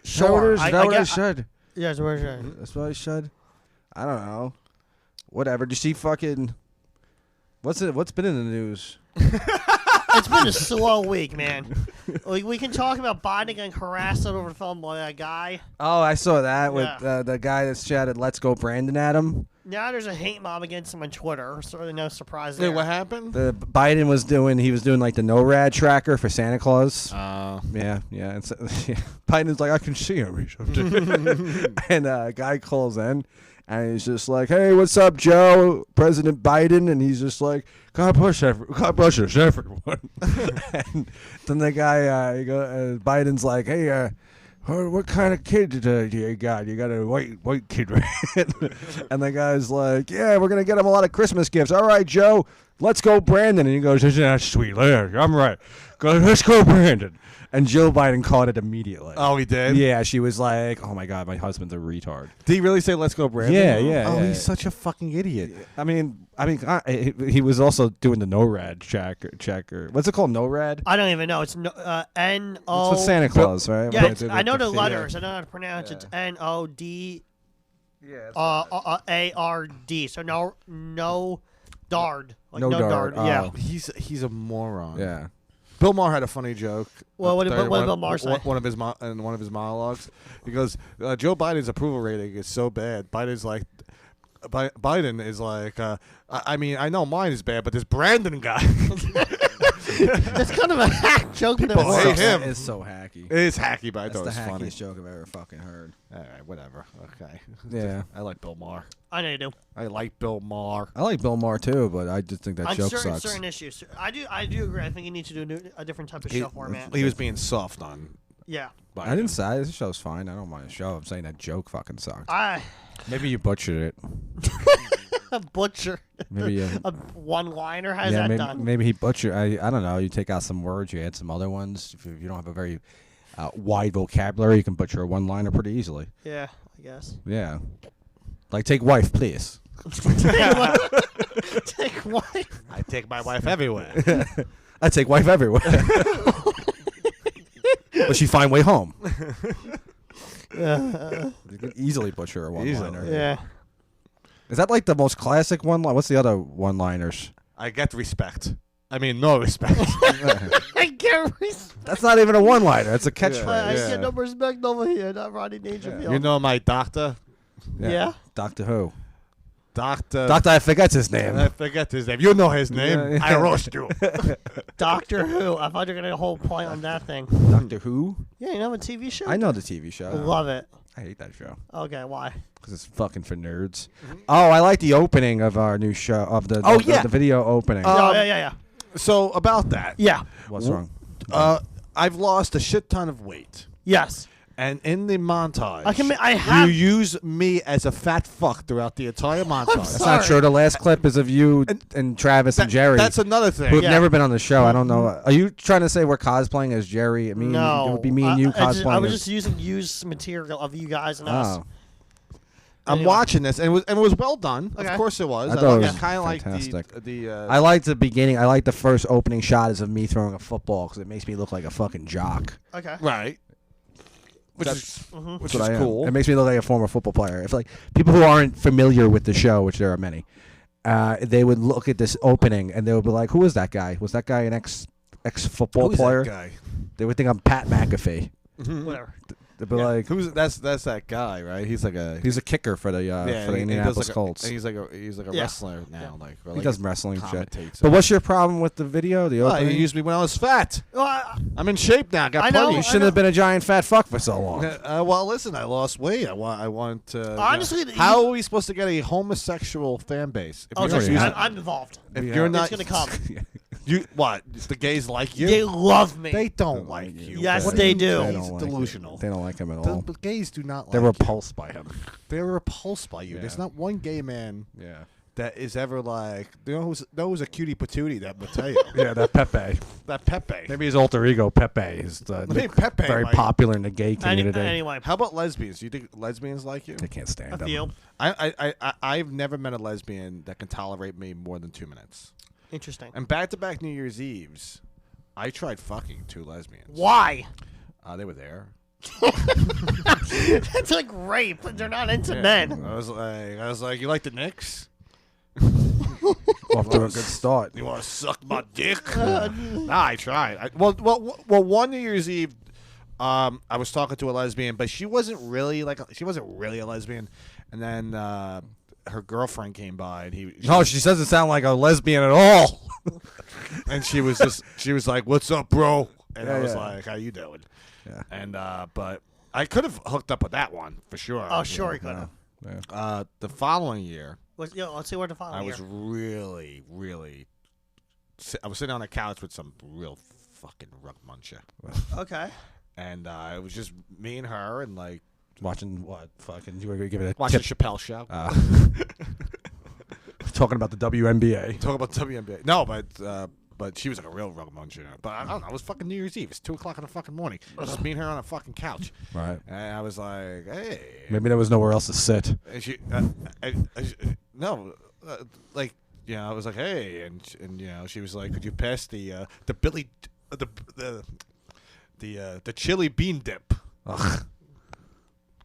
Is that what it is? Is that what it should?
Yes, where's your?
That's what I should. I don't know. Whatever. Do you see fucking? What's been in the news?
It's been a slow week, man. Like, we can talk about Biden getting harassed over the phone by that guy.
Oh, I saw that with
Yeah.
the guy that shouted "Let's go, Brandon" at him.
Now there's a hate mob against him on Twitter. So no surprise
Hey,
there.
what happened?
The Biden was doing like the NORAD tracker for Santa Claus.
Yeah.
Yeah. And so, Biden's like, I can see him. or something. And a guy calls in, and he's just like, "Hey, what's up, Joe? President Biden?" And he's just like, God bless everyone. And then the guy, Biden's like, "Hey, what kind of kid do you got? You got a white kid, right?" And the guy's like, "Yeah, we're gonna get him a lot of Christmas gifts. All right, Joe, let's go, Brandon." And he goes, "Isn't that sweet? Yeah, I'm right. Let's go, Brandon." And Jill Biden caught it immediately.
Oh, he did?
Yeah, she was like, "Oh my God, my husband's a retard."
Did he really say, "Let's go, Brandon"?
Yeah.
Oh,
yeah.
he's such a fucking idiot.
I mean, he was also doing the NORAD checker. What's it called? NORAD?
I don't even know. It's N-O.
It's with Santa Claus, right?
Yeah,
When
it's,
they do
I know the
thing.
letters. I don't know how to pronounce it. It's N-O-D.
Yeah.
A-R-D. So no dard. Like
No
no
dard.
dard. Yeah.
Oh.
He's a moron.
Yeah.
Bill Maher had a funny joke.
Well, what did
during
Bill Maher say?
One of his monologues. He goes, Joe Biden's approval rating is so bad. Biden is like, I mean, I know mine is bad, but this Brandon guy.
It's kind of a hack joke. That
People
works.
hate him.
It's so hacky.
It is hacky, but I
That's
thought
the
it was funny.
hackiest joke I've ever fucking heard.
All right, whatever. Okay.
Yeah.
I like Bill Maher.
I know you do.
I like Bill Maher.
I like Bill Maher too, but I just think that
On
joke
certain
sucks.
issues. I do agree. I think you need to do a different type of show format.
He was being soft on
Yeah.
Biden.
I didn't say this show's fine. I don't mind the show. I'm saying that joke fucking sucked.
I
Maybe you butchered it.
a butcher.
Maybe you.
A one-liner. How's
Yeah,
that
maybe,
done?
maybe he butchered. I don't know. You take out some words, you add some other ones. If you don't have a very wide vocabulary, you can butcher a one-liner pretty easily.
Yeah, I guess.
Yeah. Like take wife, please.
Take one.
I take my wife everywhere.
I take wife everywhere. But she find way home. You could easily butcher a one-liner.
Yeah.
Is that like the most classic one-liner? What's the other one-liners?
I get respect. I mean, no respect.
I get respect.
That's not even a one-liner. It's a catchphrase.
I
Yeah.
get no respect over here. Not Rodney Dangerfield.
You know my doctor?
Yeah.
Doctor Who.
Doctor.
Doctor, I forget his name.
I forget his name. You know his name.
Yeah, yeah.
I roast you.
Doctor Who. I thought you were gonna whole play on that thing.
Doctor Who?
Yeah, you know a TV show.
I know the TV show.
Love it.
I hate that show
Okay, why?
because it's fucking for nerds. Oh, I like the opening of our new show of the
Oh,
the,
yeah.
the video opening.
Yeah.
So about that.
Yeah.
What's wrong?
I've lost a shit ton of weight.
Yes.
And in the montage,
I have.
you use me as a fat fuck throughout the entire montage.
That's not true. The last clip is of you and Travis and Jerry.
That's another thing.
Who've never been on the show. I don't know. Are you trying to say we're cosplaying as Jerry?
No.
It would be me and you cosplaying.
I was just using used material of you guys and us.
I'm watching this, and it was well done.
Okay.
Of course it was.
I thought it was
kind of like
fantastic. I liked the beginning. I liked the first opening shot is of me throwing a football because it makes me look like a fucking jock.
Okay.
Right. Which is cool.
It makes me look like a former football player. If like people who aren't familiar with the show, which there are many, they would look at this opening and they would be like, "Who is that guy? Was that guy an ex football player?"
That guy?
They would think I'm Pat McAfee.
Whatever.
They'd be like,
that's that guy, right? He's a
kicker for the Indianapolis Colts.
He's like a wrestler now, like
he does wrestling shit.
So.
But what's your problem with the video? The opening?
You used me when I was fat.
Well,
I'm in shape now. Got plenty.
You shouldn't have been a giant fat fuck for so long.
Well, listen, I lost weight. I want.
Honestly,
how are we supposed to get a homosexual fan base?
I'm involved.
If you're not,
it's gonna come.
The gays like you?
They love me.
They don't like you.
Yes, they do.
He's delusional.
They don't like him at all.
But gays do not like
They're repulsed by him.
They're repulsed by you.
Yeah.
There's not one gay man that is ever like, who's a cutie patootie, that Mateo.
Yeah, that Pepe.
That Pepe.
Maybe his alter ego, Pepe, is
Pepe
very popular in the gay community.
Anyway.
How about lesbians? Do you think lesbians like you?
They can't stand
A
them.
few.
I've never met a lesbian that can tolerate me more than 2 minutes.
Interesting.
And back-to-back New Year's Eves, I tried fucking 2 lesbians.
Why?
They were there.
That's like rape. They're not into men.
I was like, you like the Knicks?
Off to a good start.
You want to suck my dick? I tried. Well, one New Year's Eve, I was talking to a lesbian, but she wasn't really a lesbian. And then her girlfriend came by, and
she doesn't sound like a lesbian at all.
And she was like, "What's up, bro?" And I was like, "How you doing?"
Yeah.
And but I could have hooked up with that one for sure.
Oh, sure, you could have.
Yeah.
The following year,
Let's see where the following year.
I was really, really. I was sitting on a couch with some real fucking rug muncher.
Okay.
And it was just me and her, and like
watching what? Fucking, you were gonna give it a
watching
tip.
the Chappelle show.
Talking about the WNBA.
Talking about the WNBA. No, but she was like a real rug muncher. But I don't know. It was fucking New Year's Eve. It's 2:00 in the fucking morning. Just me and her on a fucking couch.
Right.
And I was like, hey.
Maybe there was nowhere else to sit.
And she, like, you know, I was like, hey, and you know, she was like, could you pass the chili bean dip?
Ugh.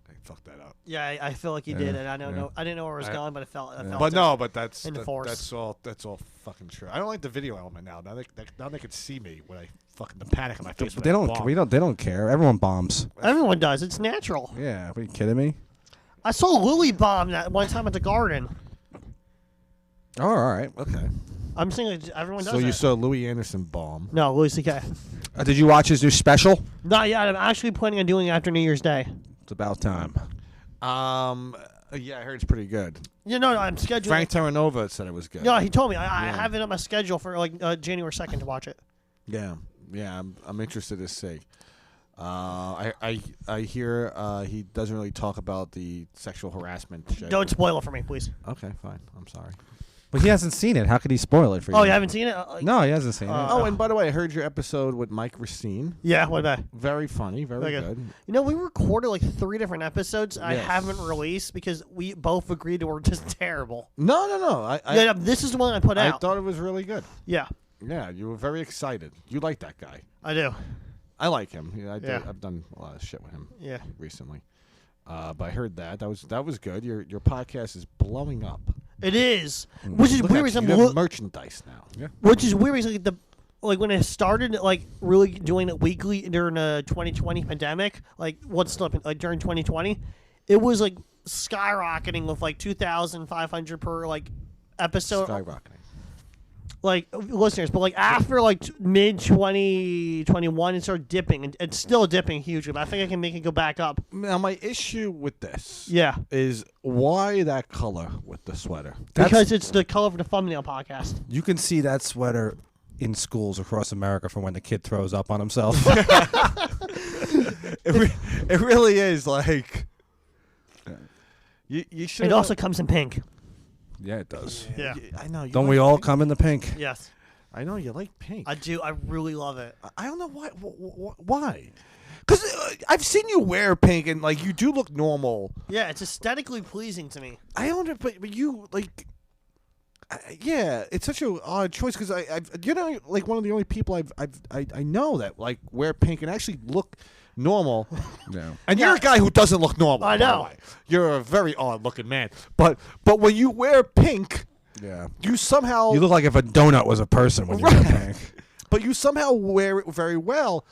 I fucked that up.
Yeah, I feel like you did, and I don't know. I didn't know where it was going, but it felt.
But no, but that's
force.
that's all fucking true. I don't like the video element now. Now they can see me when I fucking the panic on my face.
But they don't care. Everyone bombs.
Everyone does. It's natural.
Yeah. Are you kidding me?
I saw Louis bomb that one time at the Garden.
Oh, all right.
Okay.
I'm saying like, everyone does.
So you
that.
saw Louis Anderson bomb?
No, Louis C.K.
Did you watch his new special?
Not yet. I'm actually planning on doing it after New Year's Day.
It's about time.
Yeah, I heard it's pretty good.
Yeah, no, I'm scheduling.
Frank Terranova said it was good.
No, he told me. I have it on my schedule for like January 2nd to watch it.
Yeah, I'm interested to see. I hear he doesn't really talk about the sexual harassment shit.
Don't spoil it for me, please.
Okay, fine. I'm sorry.
But he hasn't seen it. How could he spoil it for you?
Oh, you haven't seen it?
No, he hasn't seen it.
Oh, and by the way, I heard your episode with Mike Racine.
Yeah, what about?
Very funny, very good.
You know, we recorded like 3 different episodes I
Yes.
haven't released because we both agreed they were just terrible.
No.
Yeah, this is the one I put out.
I thought it was really good.
Yeah,
Yeah, you were very excited. You like that guy.
I do.
I like him. Yeah,
Yeah.
I've done a lot of shit with him.
Yeah.
Recently. But I heard that was good. Your podcast is blowing up.
It is, which is weird.
You have merchandise now. Yeah.
Which is weird. Like when it started, like really doing it weekly during the 2020 pandemic, like during 2020, it was like skyrocketing with like 2,500 per like episode.
Skyrocketing.
Like listeners, but like after like mid 2021, it started dipping, and it's still dipping hugely. But I think I can make it go back up.
Now my issue with this,
is
why that color with the sweater?
Because it's the color of the thumbnail podcast.
You can see that sweater in schools across America for when the kid throws up on himself.
It really is like you should.
It also comes in pink.
Yeah, it does.
Yeah.
I know. You
Don't
like
we all
pink?
come in the pink?
Yes,
I know you like pink.
I do. I really love it.
I don't know why. Why? Because I've seen you wear pink and like you do look normal.
Yeah, it's aesthetically pleasing to me.
I don't know, but you like. Yeah, it's such an odd choice because I've like one of the only people I know that like wear pink and actually look normal.
Yeah.
And you're a guy who doesn't look normal.
I
by the
know.
way. You're a very odd looking man. But when you wear pink,
Yeah.
you somehow
You look like if a donut was a person when you wear pink.
but you somehow wear it very well.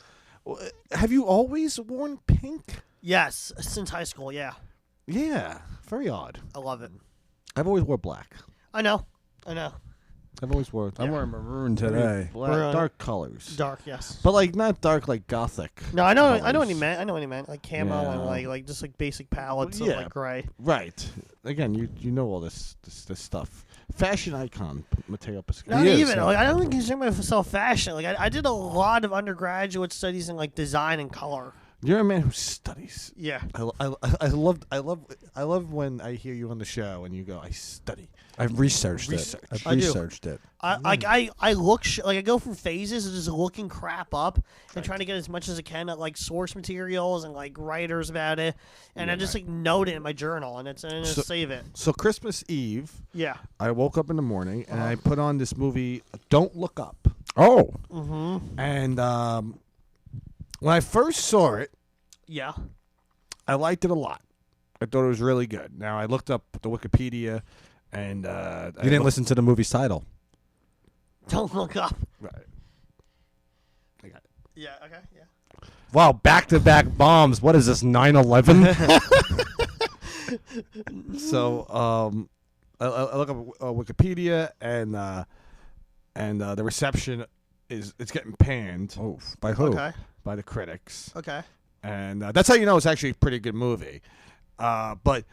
Have you always worn pink?
Yes, since high school. Yeah,
Yeah, very odd.
I love it.
I've always wore black.
I know.
I've always worn.
I'm wearing maroon today.
Black,
Maroon.
dark colors.
Dark. Yes.
But like not dark like gothic.
No, I know. I know
colors.
what he meant. I know what he meant. Like camo
Yeah.
and like just like basic palettes
Well,
of
yeah.
like gray.
Right. Again, you know all this stuff. Fashion icon, Matteo Pascal.
Not
is,
even.
yeah.
Like I don't think consider myself fashion. Like I did a lot of undergraduate studies in like design and color.
You're a man who studies.
Yeah.
I love when I hear you on the show and you go, I study.
I've researched
Research.
it. I've
I do.
researched it.
I look like I go through phases of just looking crap up and trying to get as much as I can at like source materials and like writers about it, and I just like note it in my journal and it's and
So-
save it.
So Christmas Eve,
Yeah.
I woke up in the morning and I put on this movie, Don't Look Up.
Oh.
Mm-hmm.
And when I first saw it,
Yeah.
I liked it a lot. I thought it was really good. Now I looked up the Wikipedia, and
You didn't listen to the movie's title.
Don't look up.
Right. I got it.
Yeah. Okay. Yeah.
Wow, back-to-back bombs. What is this, 9/11?
So I look up Wikipedia, and the reception it's getting panned
Oh, by who?
Okay.
by the critics,
Okay.
and that's how you know it's actually a pretty good movie. But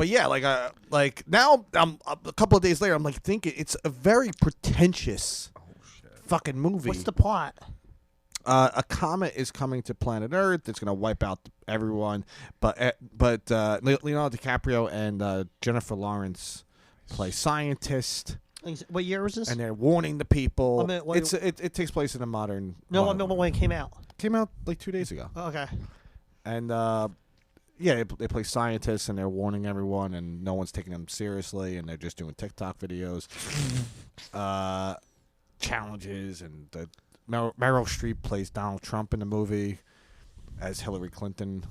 yeah, like now I'm a couple of days later, I'm like thinking it's a very pretentious fucking movie.
What's the plot?
A comet is coming to planet Earth. It's going to wipe out everyone. But Leonardo DiCaprio and Jennifer Lawrence play scientists,
What year was this?
and they're warning the people.
I mean, what-
It takes place in a modern.
No,
modern
when it came out.
came out like 2 days ago,
Oh, okay.
and yeah, they play scientists, and they're warning everyone, and no one's taking them seriously, and they're just doing TikTok videos, challenges, and Meryl Streep plays Donald Trump in the movie as Hillary Clinton.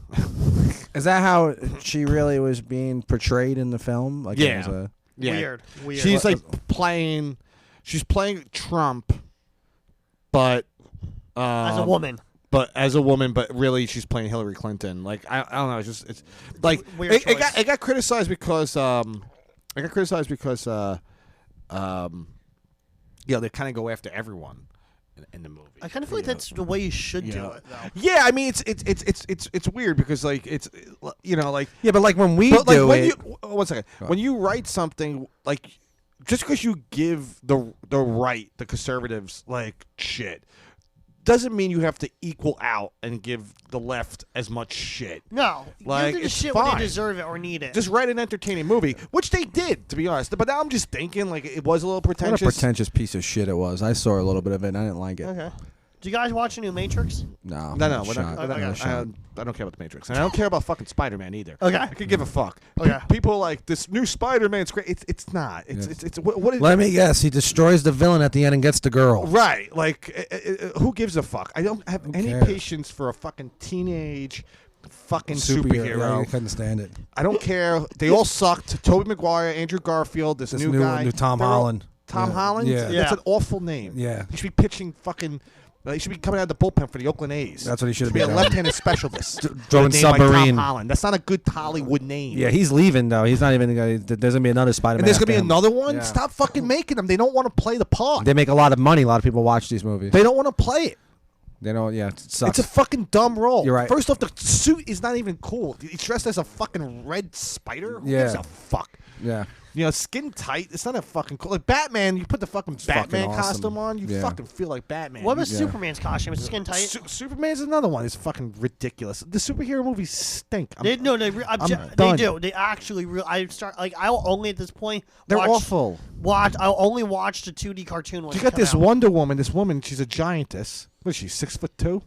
Is that how she really was being portrayed in the film? Like
Yeah.
it was a,
Weird.
She's like she's playing Trump, but
as a woman.
But as a woman, but really she's playing Hillary Clinton. Like I don't know, it's like
Weird
it
choice.
got criticized because they kind of go after everyone in the movie.
I kind of feel like that's the way you should do
Yeah.
it, though.
Yeah, I mean it's weird because like it's like
yeah, but like when we
but like
do
when
it,
you one second when you write something like just because you give the right the conservatives like shit doesn't mean you have to equal out and give the left as much shit.
No.
Like,
Give them the
it's
shit when
fine.
they deserve it or need it.
Just write an entertaining movie, which they did, to be honest. But now I'm just thinking like it was a little
what a
pretentious.
pretentious piece of shit it was. I saw a little bit of it and I didn't like it.
Okay. Do you guys watch the new Matrix?
No.
No, we're
shot.
not.
Okay.
No
I
shot.
don't care about the Matrix, and I don't care about fucking Spider-Man either.
Okay.
I could give a fuck.
Okay.
People are like this new Spider-Man's great. It's not. It's what is
Let me guess. He destroys the villain at the end and gets the girl.
right? Like who gives a fuck? I don't have any
cares?
patience for a fucking teenage fucking
Yeah,
superhero.
I couldn't stand it.
I don't care. They all sucked. Tobey Maguire, Andrew Garfield, this
This
new guy,
new Tom
They're all-
Holland.
Tom
Yeah.
Holland.
Yeah.
That's
Yeah.
an awful name.
Yeah.
He should be pitching fucking. He should be coming out of the bullpen for the Oakland A's.
That's what he should
be
be
a
doing.
left-handed specialist.
Throwing
With a name like
submarine.
Tom Holland. That's not a good Hollywood name.
Yeah, he's leaving though. He's not even gonna. There's gonna be another Spider-Man.
And there's gonna be
after him.
another one.
Yeah.
Stop fucking making them. They don't want to play the part.
They make a lot of money. A lot of people watch these movies.
They don't want to play it.
They don't. Yeah, it sucks.
It's a fucking dumb role.
You're right.
First off, the suit is not even cool. He's dressed as a fucking red spider. Who
Yeah.
gives a fuck?
yeah.
You know, skin tight. It's not a fucking cool. Like Batman, you put the fucking Batman
fucking awesome.
costume on, you
Yeah.
fucking feel like Batman.
What was
Yeah.
Superman's costume? Was it skin tight?
Superman's another one. It's fucking ridiculous. The superhero movies stink.
They
done.
do. They actually. I'll only at this point.
They're
watch,
awful.
I'll only watch the 2D cartoon ones.
You got
come
this
out.
Wonder Woman. This woman, she's a giantess. What is she? 6'2"?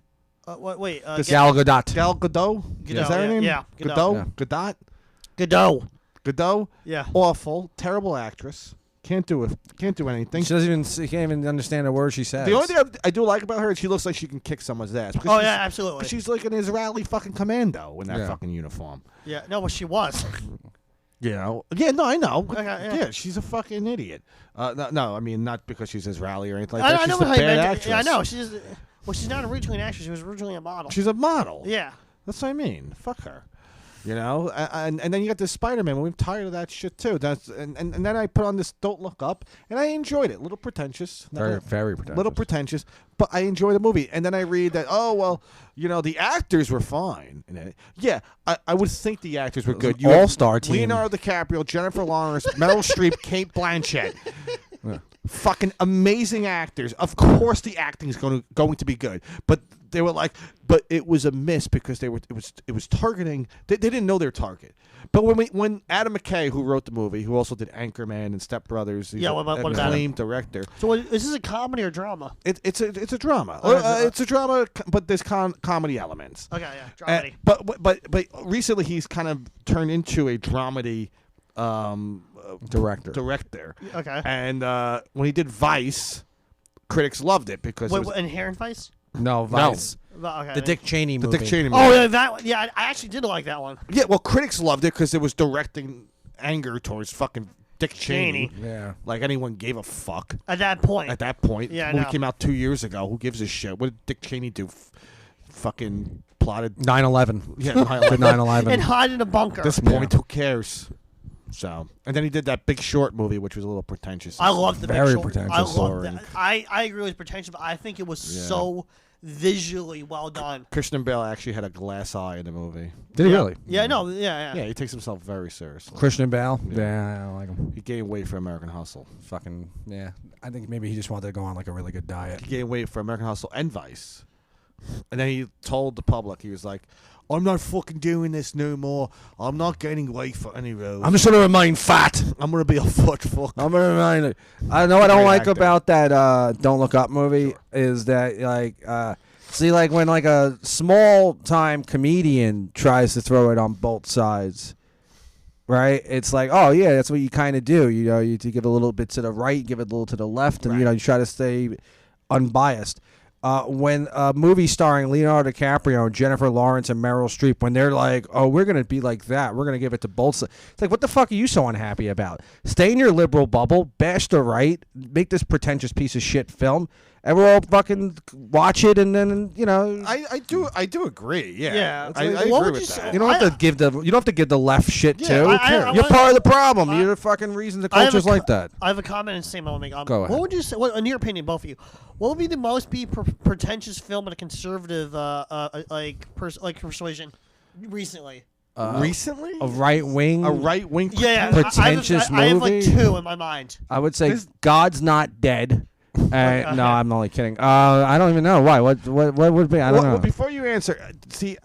Wait.
Gal Gadot.
Gal Gadot.
Gadot,
Is that her
yeah,
name?
yeah,
Gadot.
Gadot.
Gadot.
Godot.
Godot.
Yeah.
Awful. Terrible actress. Can't do it. Can't do anything.
She can't even understand a word she says.
The only thing I do like about her is she looks like she can kick someone's ass. because
Oh
she's-
yeah, absolutely.
She's like an Israeli fucking commando in that
Yeah.
fucking uniform.
Yeah. No, but she was.
You know? Yeah, no, I know.
Okay, yeah.
Yeah, she's a fucking idiot. No, I mean, not because she's Israeli or anything like that.
I
She's
know
a
how you
bad
meant
actress.
it. Yeah, I know. She's not originally an actress. She was originally a model.
She's a model.
Yeah.
That's what I mean. Fuck her. You know, and then you got this Spider-Man. I'm tired of that shit too. And then I put on this Don't Look Up, and I enjoyed it. A little pretentious,
very pretentious.
little pretentious, but I enjoyed the movie. And then I read that, oh well, you know, the actors were fine in it. Yeah, I would think the actors were good.
an
have
all-star team.
Leonardo DiCaprio, Jennifer Lawrence, Meryl Streep, Kate Blanchett. Fucking amazing actors. Of course, the acting is going to be good, but they were like, but it was a miss because it was targeting. They didn't know their target. But when Adam McKay, who wrote the movie, who also did Anchorman and Step Brothers, he's
Yeah,
an
what about him?
acclaimed director.
So is this a comedy or drama?
It's a drama.
Oh, is it?
It's a drama, but there's comedy elements.
Okay, yeah, dramedy.
But recently he's kind of turned into a dramedy
Director.
Okay.
And when he did Vice, critics loved it because it was
Inherent Vice?
No, Vice.
Okay.
The Dick Cheney
the
movie.
Dick Cheney movie.
Oh, yeah, that one. Yeah, I actually did like that one.
Yeah, well, critics loved it because it was directing anger towards fucking Dick Cheney.
Yeah.
Like anyone gave a fuck
At that point.
at that point.
Yeah, I
the movie
know.
came out 2 years ago. Who gives a shit? What did Dick Cheney do? Fucking plotted.
9/11.
Yeah,
The 9/11.
and hide in a bunker.
At this point, who cares? So, and then he did that Big Short movie, which was a little pretentious.
I love the
Very
Big Short.
pretentious.
I love
Boring.
that. I agree with pretentious, but I think it was
Yeah.
so visually well done.
Christian Bale actually had a glass eye in the movie.
Did he
Yeah.
really?
Yeah, no, yeah.
Yeah, he takes himself very seriously.
Christian Bale? Yeah, I like him.
He gained weight for American Hustle.
Fucking, yeah. I think maybe he just wanted to go on like a really good diet.
He gained weight for American Hustle and Vice. And then he told the public, he was like, I'm not fucking doing this no more. I'm not gaining weight for any roles.
I'm just going to remain fat.
I'm going to be a foot fuck.
I'm going to remind it. I know what I don't
Great
like
actor.
about that Don't Look Up movie is that, like, see, like, when, like, a small-time comedian tries to throw it on both sides, right? It's like, oh, yeah, that's what you kind of do. You know, you give a little bit to the right, give it a little to the left, and, you know, you try to stay unbiased. When a movie starring Leonardo DiCaprio, Jennifer Lawrence, and Meryl Streep, when they're like, oh, we're going to be like that. We're going to give it to both sides. It's like, what the fuck are you so unhappy about? Stay in your liberal bubble, bash the right, make this pretentious piece of shit film, and we'll all fucking watch it, and then, you know.
I do agree. Yeah.
Yeah.
I
What
agree
would
with
you say?
that.
You don't have to give the left shit
Yeah,
too.
I
You're
wanna-
part of the problem. You're the fucking reason the
I have a
culture's like
co-
that.
I have a comment and statement I want to make.
Go ahead.
What would you say, in your opinion, both of you, what would be the most pretentious film in a conservative persuasion recently?
Recently?
A right wing.
A right wing.
Yeah,
Pretentious
I have like
movie?
two in my mind.
I would say
This-
God's Not Dead. No, I'm only kidding. I don't even know why. What would be? I don't know.
Before you answer, see,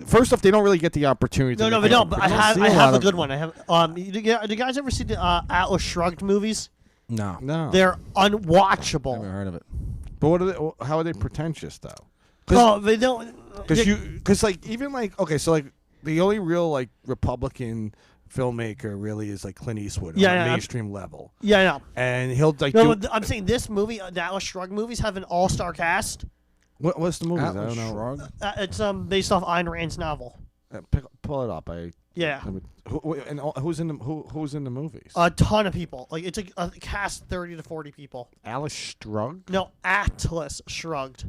first off, they don't really get the opportunity.
No,
to
no,
make
but no.
it-
But
I
I
don't
have
see
I
a
have
lot
a
of-
good one. I have. Do you guys ever see the Atlas Shrugged movies?
No,
No.
They're
never
unwatchable.
heard of it.
But what are they? How are they pretentious though?
Oh, they don't.
Because like even like okay, so like the only real like Republican filmmaker really is like Clint Eastwood
Yeah,
on
yeah,
a
I'm-
mainstream level,
Yeah, I know.
and he'll like
No,
do.
but I'm saying this movie, the Atlas Shrugged movies, have an all-star cast.
What's the movie? I
Atlas
don't know.
Shrugged?
It's based off Ayn Rand's novel.
Pull it up.
Yeah,
Who's in the movies?
a ton of people. Like it's a cast 30 to 40 people.
Alice Strug.
No, Atlas Shrugged.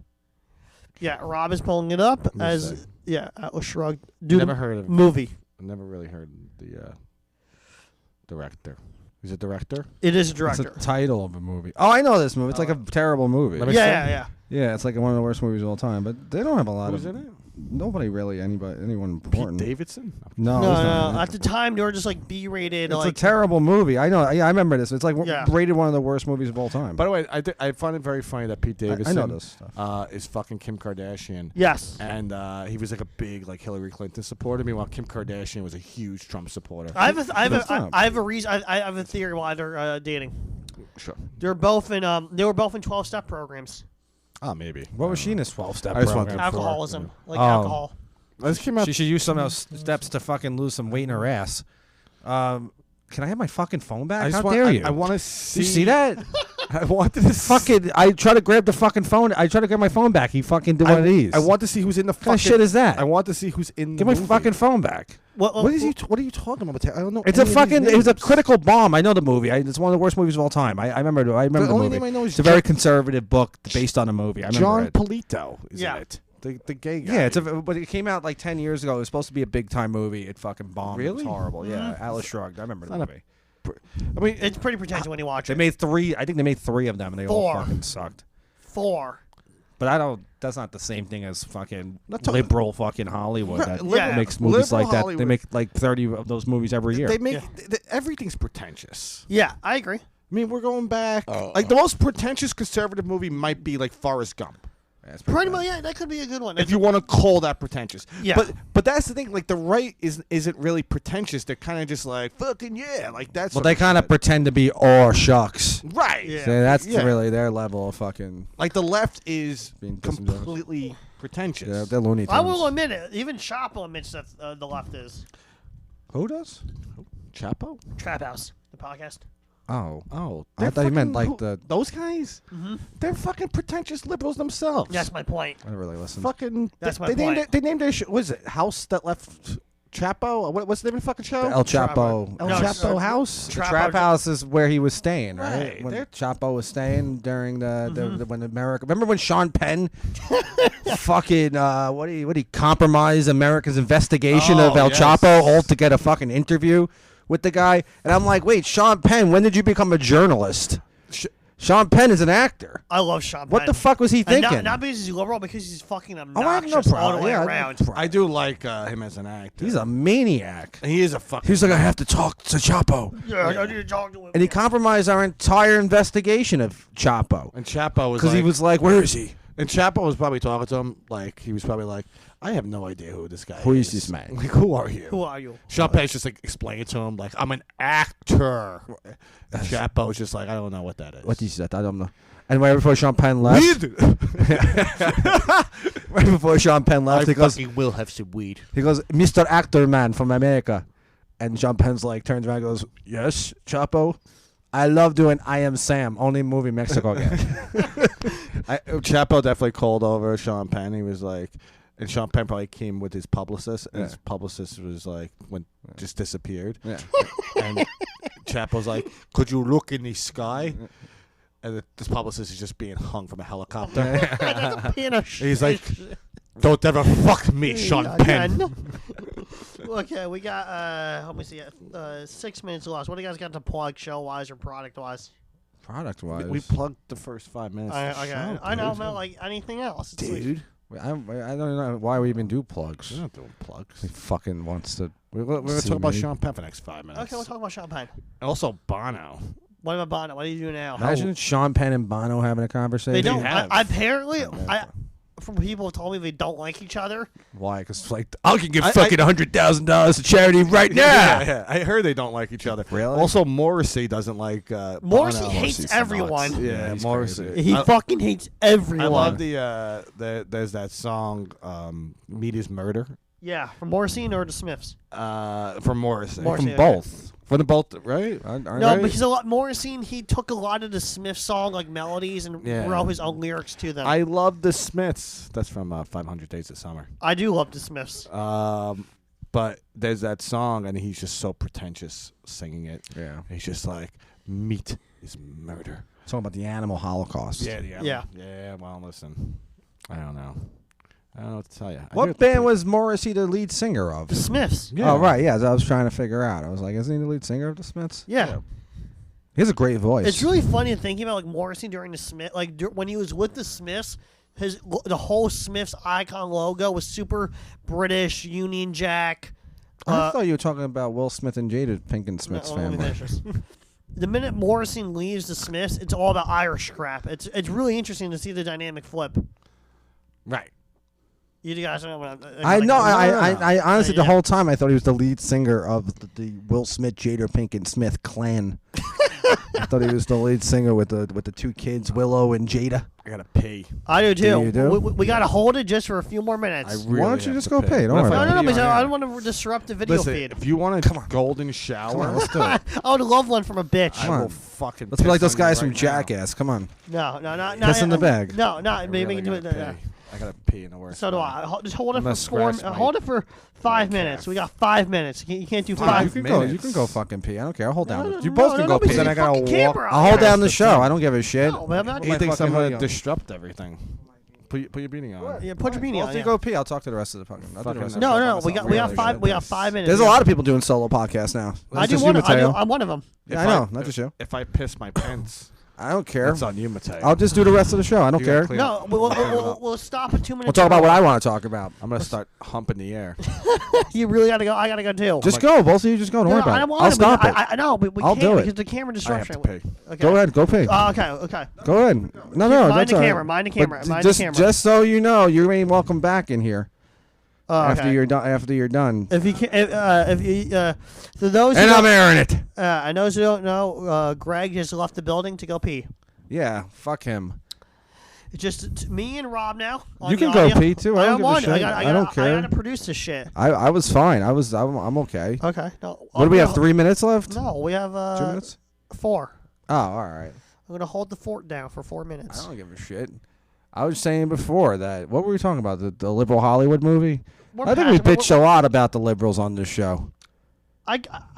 Yeah, Rob is pulling it up
Let me
as
see.
yeah, Atlas Shrugged. Dude,
Never heard of.
movie.
Never really heard the director. He's a director.
It is a
It's
director.
a title of a movie. Oh, I know this movie. It's like a terrible movie.
Let me
Yeah, yeah, yeah.
Yeah, it's like one of the worst movies of all time. But they don't have a lot
Who's
of.
in it?
nobody really, anyone
Pete
important.
Davidson.
No,
No,
it's not.
at the time they were just like B-rated.
It's
like
a terrible movie. I know. Yeah, I remember this. It's like
Yeah.
rated one of the worst movies of all time.
By the way, I find it very funny that Pete Davidson
I know this stuff.
is fucking Kim Kardashian.
yes.
And he was like a big like Hillary Clinton supporter. Meanwhile, Kim Kardashian was a huge Trump supporter.
I have a, I have
That's
a,
not-
I have a reason. I have a theory why they're dating.
Sure.
They're both in they were both in 12-step programs.
Oh, maybe.
What was she in this 12-step
I just
program
wanted
for?
Alcoholism, like
Oh.
alcohol.
This came out.
She should use some of those steps to fucking lose some weight in her ass. Can I have my fucking phone back?
I just
How
want,
dare you?
I want to
Did
see.
you see that?
I wanted to
Fucking! I try to grab the fucking phone. I try to grab my phone back. He fucking did one of these.
I want to see who's in the
What kind
fucking.
of shit is that?
I want to see who's in.
Give
the
my
movie.
fucking phone back.
What
What is you? What are you talking about? I don't know.
It's a
any of these
fucking. It was a
names.
critical bomb. I know the movie. It's one of the worst movies of all time. I remember. I remember the
only
movie.
name I know is
It's a very conservative book based on a movie. I remember
John
it.
Polito. Is
Yeah.
it? The gay guy.
Yeah, but it came out like 10 years ago. It was supposed to be a big time movie. It fucking bombed. It was
Really?
horrible. Yeah, Atlas Shrugged. I remember the
Not a-
movie.
I mean,
It's pretty pretentious when you watch
They
it.
made 3. I think they made 3 of them, and they all
4.
fucking sucked.
4.
But I don't. That's not the same thing as fucking
Not talking-
liberal fucking Hollywood
Right,
that
liberal-
makes movies
liberal
like that. They
Hollywood.
make like 30 of those movies every year.
they make
Yeah.
everything's pretentious.
Yeah, I agree.
I mean, we're going back. Like the most pretentious conservative movie might be like Forrest Gump.
That's
Pretty
bad.
much, yeah, that could be a good one.
If you want to call that pretentious.
Yeah.
But that's the thing. Like the right isn't really pretentious. They're kind of just like fucking yeah. Like that's.
Well, they kind of pretend to be oh shucks.
right.
Yeah.
So that's
Yeah.
really their level of fucking.
Like the left is
Being disingenuous.
completely pretentious.
Yeah, they're Looney Tunes.
I will admit it. Even Chapo admits that the left is
Who does?
Chapo.
Trap House, the podcast.
Oh,
Oh,
I
they're
thought you meant
fucking-
like the.
those guys. They're fucking pretentious liberals themselves.
That's my point.
I don't really listen.
fucking.
That's
they,
my
they named
point.
it, they named their show. What is it? House that left Chapo. What's the name of the fucking show?
El Chapo.
El
No,
Chapo
it's-
House.
The
Trap
Trap
House-
House is where he was staying, right?
Right,
When
they're-
Chapo was staying during the when America. Remember when Sean Penn fucking what he compromised America's investigation
Oh,
of El
yes.
Chapo all to get a fucking interview with the guy? And I'm like, wait, Sean Penn, when did you become a journalist? Sean Penn is an actor.
I love Sean
What
Penn.
the fuck was he
And
thinking?
not because he's liberal, because he's fucking
I have
obnoxious
no
all the
problem.
way
Yeah,
around.
I do like him as an actor.
He's a maniac.
He is a fucking.
He's like, I have to talk to Chapo.
Yeah, I need to talk to him.
And he compromised our entire investigation of Chapo.
and Chapo was
Because
like,
he was like, where is he?
and Chapo was probably talking to him like he was probably like, I have no idea who this guy is.
Who is this man?
Like, who are you?
Who are you?
Sean Penn's just like explaining to him like I'm an actor. And Chapo was just like I don't know what that is.
What is that? I don't know. And right before Sean Penn left,
Weed.
right before Sean Penn left, he goes,
will have some weed.
Mr. Actor Man from America. And Sean Penn's like, turns around and goes, yes, Chapo. I love doing I Am Sam, only movie Mexico again.
Chapo definitely called over Sean Penn. He was like, and Sean Penn probably came with his publicist, and his publicist was like, just disappeared.
Yeah.
And Chapo's like, could you look in the sky? And this publicist is just being hung from a helicopter. He's like, don't ever fuck me, Sean Penn.
Okay, we got let me see, 6 minutes left. What do you guys got to plug, show wise or product wise?
Product-wise.
We plugged the first 5 minutes. of the
Okay,
show,
I know,
dude.
about like anything else. It's like-
Dude.
I don't know why we even do plugs.
We're not doing plugs.
He fucking wants to.
We're going to
See
talk about
me.
Sean Penn for the next 5 minutes.
okay, we'll talk about Champagne.
Also, Bono.
What about Bono? What do you do now?
Imagine Sean Penn and Bono having a conversation.
They don't.
have.
Apparently, from people who told me they don't like each other.
Why? Because like I can give
I-
fucking $100,000 to charity right now.
Yeah, I heard they don't like each other.
Really?
Also, Morrissey doesn't like
Morrissey
Bono.
hates
Morrissey's
everyone.
nuts.
Yeah,
he's
Morrissey.
crazy.
He
I-
fucking hates everyone.
I love there's that song, "Meat Is Murder,"
Yeah, from Morrissey or the Smiths.
from Morrissey.
Morrissey.
From both.
For the both, right?
No, but he's a lot. Morrissey, he took a lot of the Smith song like melodies and
Yeah.
wrote his own lyrics to them.
I love the Smiths. That's from 500 Days of Summer.
I do love the Smiths.
But there's that song, and he's just so pretentious singing it.
Yeah.
He's just like, "Meat is murder."
Talking about the animal holocaust.
Yeah.
Well, listen, I don't know what to tell you.
What band was Morrissey the lead singer of?
The Smiths.
Yeah.
Oh, right. Yeah, I was trying to figure out. I was like, isn't he the lead singer of the Smiths?
Yeah.
He has a great voice.
It's really funny thinking about like Morrissey during the Smith, like when he was with the Smiths. the whole Smiths icon logo was super British, Union Jack.
I thought you were talking about Will Smith and Jada Pinkett Smith's
let me
family.
finish this. The minute Morrison leaves the Smiths, it's all about Irish crap. It's really interesting to see the dynamic flip.
Right.
You guys know what
I know. I honestly,
Yeah.
the whole time, I thought he was the lead singer of the Will Smith, Jada Pinkett Smith clan. I thought he was the lead singer with the two kids, Willow and Jada.
I gotta pee.
I do too.
You do?
We got to hold it just for a few more minutes.
Why don't you just go pay? Don't
What if
worry
I
about
no,
it.
because
pee on
I
air?
don't want to disrupt the video
Listen,
feed.
if you want a golden shower,
Come on, let's do it.
I would love one from a bitch.
I
Come
will
on.
fucking.
Let's be like
piss
those
on you
guys from
right now.
Jackass. Come on.
No, no.
Piss in the bag.
No, no.
I
Maybe
really
we can do it.
gotta pee. I gotta pee in the worst.
So do
way.
I. Just hold it
I'm
for
gonna scratch my
hold it for 5 minutes.
calf.
We got 5 minutes. You can't do
You
5
can
minutes.
go. You can go fucking pee. I don't care. I'll hold down.
No,
You
no,
both
no,
can
no,
go pee.
because
Then I
you
gotta
fucking
walk.
camera
I'll hold
out.
down the
That's the
show.
thing.
I don't give a shit.
No, man, I'm not-
He thinks I'm
fucking
gonna
hoodie on.
disrupt everything. Put your beanie on.
Yeah, put your beanie
Well,
on.
if you
yeah.
go pee, I'll talk to the rest of the fucking. I'll do the rest of the
No,
show
no,
by
we
myself.
got
Really,
5.
shit.
We got 5 minutes.
There's a
yeah.
lot of people doing solo podcasts now.
I
It's
do
just
one.
you, Mateo.
I'm one of them.
Yeah, I know. Not just you.
If I piss my pants,
I don't care.
that's on you, Mateo.
I'll just do the rest of the show. I don't
You gotta
care.
clean
No,
up.
we'll stop at 2 minutes.
We'll talk about what I want to talk about.
I'm gonna start humping the air.
You really got to go. I got to go too.
Just go. Both of you just go. Don't
No,
worry
I
about
don't
it.
want
I'll
to,
stop
but
it.
I know, but we
I'll
can't
do it.
because the camera
I have
disruption.
to pee.
Okay.
Go ahead. Go pee.
Okay.
Go ahead. No, no.
Mind
that's
the
all right.
camera, mind the
But
camera, mind the
just,
camera.
Just so you know, you ain't welcome back in here after
Okay.
you're done. After you're done.
If you can, if you, for those
And
who
I'm
don't,
airing it.
and those who don't know, Greg just left the building to go pee.
Yeah. Fuck him.
It's just me and Rob now. on
You
the
can go
audio.
pee, too. I don't give a
want to.
shit.
I
don't care.
I got to produce this shit.
I was fine. I'm okay.
Okay. No.
What do we have? 3 minutes left?
No, we have
2 minutes?
4.
Oh, all right.
I'm gonna hold the fort down for 4
I
minutes.
don't give a shit. I was saying before that. What were we talking about? The liberal Hollywood movie?
We're
I think we
past it.
bitched a lot about the liberals on this show.
I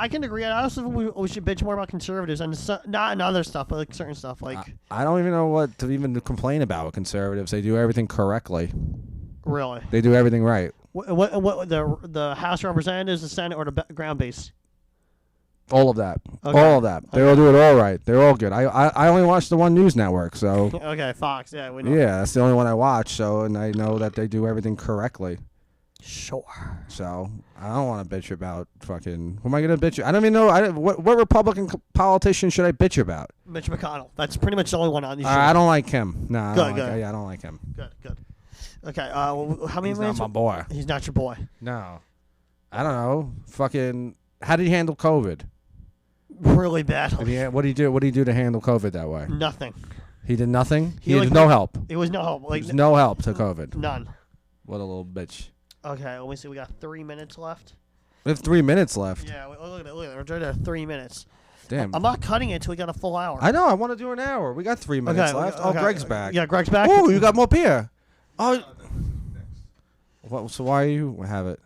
can agree. I also think we should bitch more about conservatives and not in other stuff, but like certain stuff. Like
I don't even know what to even complain about with conservatives. They do everything correctly.
really,
They do everything right.
what the House of Representatives, the Senate, or the ground base?
All of that.
Okay.
All of that. They all do it all right. They're all good. I only watch the one news network, so
Okay, Fox. Yeah, we know.
yeah, that's the only one I watch. So and I know that they do everything correctly.
Sure.
So I don't want to bitch about fucking. Who am I gonna bitch? I don't even know. What Republican politician should I bitch about?
Mitch McConnell. That's pretty much the only one on these.
I don't like him. No,
Good,
I don't
good.
like, yeah, I don't like him.
Good. Okay. How many
He's not
minutes?
my boy.
He's not your boy.
No, I don't know. Fucking. How did he handle COVID?
Really bad.
What did he do? What did he do to handle COVID that way?
Nothing.
He did nothing. He
He,
had
like,
no help.
It was no help. Like
There's no help to COVID.
none.
What a little bitch.
Okay. Let me see. We got 3 minutes left.
We have 3 minutes left.
Yeah. Look at it. Look at it. We're trying to 3 minutes.
Damn.
I'm not cutting it until we got a full hour.
I know. I want to do an hour. We got 3 minutes left. Oh,
okay.
Greg's back.
Yeah, Greg's back.
Oh, you got more beer. Oh. What, so why you have it?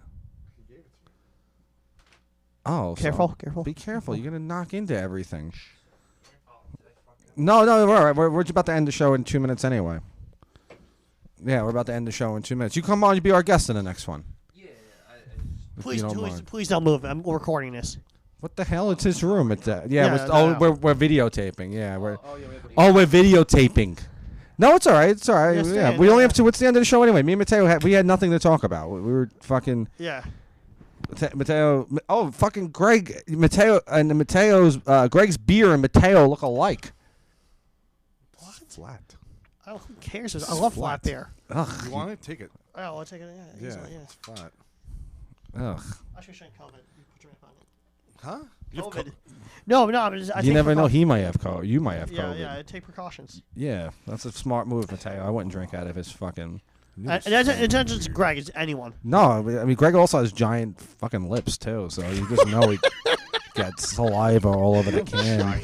Oh, so
Careful.
be careful. You're gonna knock into everything. No, we're all right. We're about to end the show in 2 minutes anyway. Yeah, we're about to end the show in 2 minutes. You come on, you be our guest in the next one. If
Please,
you don't
please,
mind.
please don't move. I'm recording this.
What the hell? It's his room. It's yeah.
Yeah,
We're videotaping. Yeah, we're videotaping. No, it's all right. It's all right.
Yes,
Yeah,
yeah,
we only
yeah.
have to. It's the end of the show anyway. Me and Mateo we had nothing to talk about. We were fucking
Yeah.
Mateo. Oh, fucking Greg. Mateo's Greg's beer and Mateo look alike.
What?
Flat.
Oh, who cares? I love flat
flat.
beer.
Ugh.
You want it? Take it.
Oh, I'll take it. Yeah.
Yeah,
Easily, yeah.
it's flat.
Ugh.
I should shake COVID. You put your hand on it.
Huh? You've
COVID. No, I'm just, I
You
take
never know.
precau-
He might have COVID. You might have
Yeah,
COVID.
yeah. I take precautions.
Yeah, that's a smart move, Mateo. I wouldn't drink out of his fucking.
It's not just Greg. It's anyone.
No, I mean Greg also has giant fucking lips too, so you just know he gets saliva all over the can.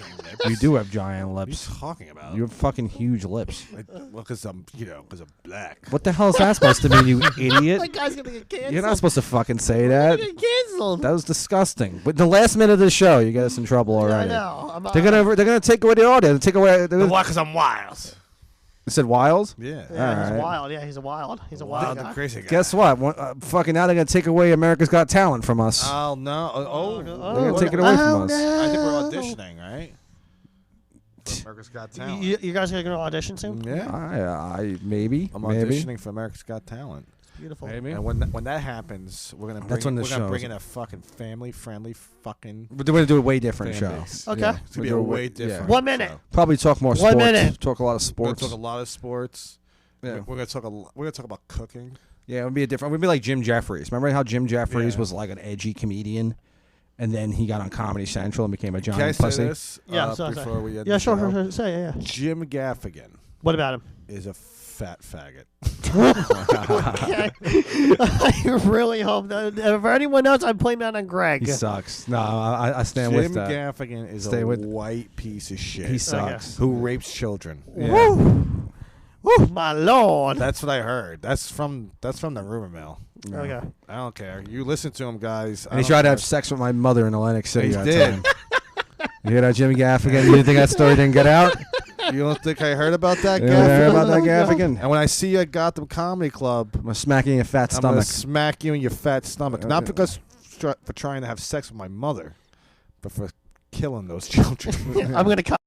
You do have giant
What are you
lips.
talking about?
You have fucking huge lips.
Well, because I'm black.
What the hell is that supposed to mean, you idiot?
That guy's gonna get canceled.
You're not supposed to fucking say that.
Get canceled.
That was disgusting. But the last minute of the show, you get us in trouble
Yeah, I
already.
know. I'm,
They're gonna take away the audio. Take away.
Why? Because I'm wild.
You said wild.
Yeah.
Yeah, he's
Alright.
wild. Yeah, he's a wild. He's a wild
The
guy.
crazy guy.
Guess what? Fucking now they're gonna take away America's Got Talent from us.
Oh no!
Oh,
They're gonna take it away from us.
no.
I think we're auditioning, right? for America's Got Talent.
You guys are gonna audition soon?
Yeah,
I maybe.
I'm
maybe.
auditioning for America's Got Talent.
Beautiful.
Maybe.
And when that happens, we're gonna bring
That's when the
we're gonna
show
bring
is-
in a fucking family-friendly fucking.
We're going to do a way different
fan
show.
base.
Okay.
Yeah, it's gonna be a
We'll do
way
yeah.
different.
1 minute.
show.
Probably talk more
1
sports.
minute.
Talk a lot of
We're gonna
sports.
talk a lot of sports.
Yeah.
We're gonna talk we're gonna talk about cooking.
Yeah, it would be a different. We'd be like Jim Jeffries. Remember how Jim Jeffries
Yeah.
was like an edgy comedian, and then he got on Comedy Central and became a
Can I
giant
say
pussy.
this?
Yeah, sorry.
Before we end
Yeah,
the
sure,
show?
sure. Say yeah.
Jim Gaffigan
What about him?
is a fat faggot.
Okay. I really hope that for anyone else, I'm playing that on Greg.
He sucks. No, I stand
Jim
with that.
Gaffigan is
Stay
a
with-
white piece of shit.
He sucks.
Who rapes children?
Yeah.
Woo! Woo! My lord.
That's what I heard. That's from the rumor mill.
Okay.
I don't care. You listen to him, guys.
And he tried to have sex with my mother in Atlantic City.
He
that
did.
time. You hear that, Jimmy Gaffigan? You didn't think that story didn't get out?
You don't think I heard about that,
You heard
Gaffigan?
about that, Gaffigan?
And when I see you at Gotham Comedy Club,
I'm gonna smack you in your fat
I'm gonna
stomach.
smack you in your fat stomach. Not
Yeah.
because for trying to have sex with my mother, but for killing those children.
I'm gonna cut.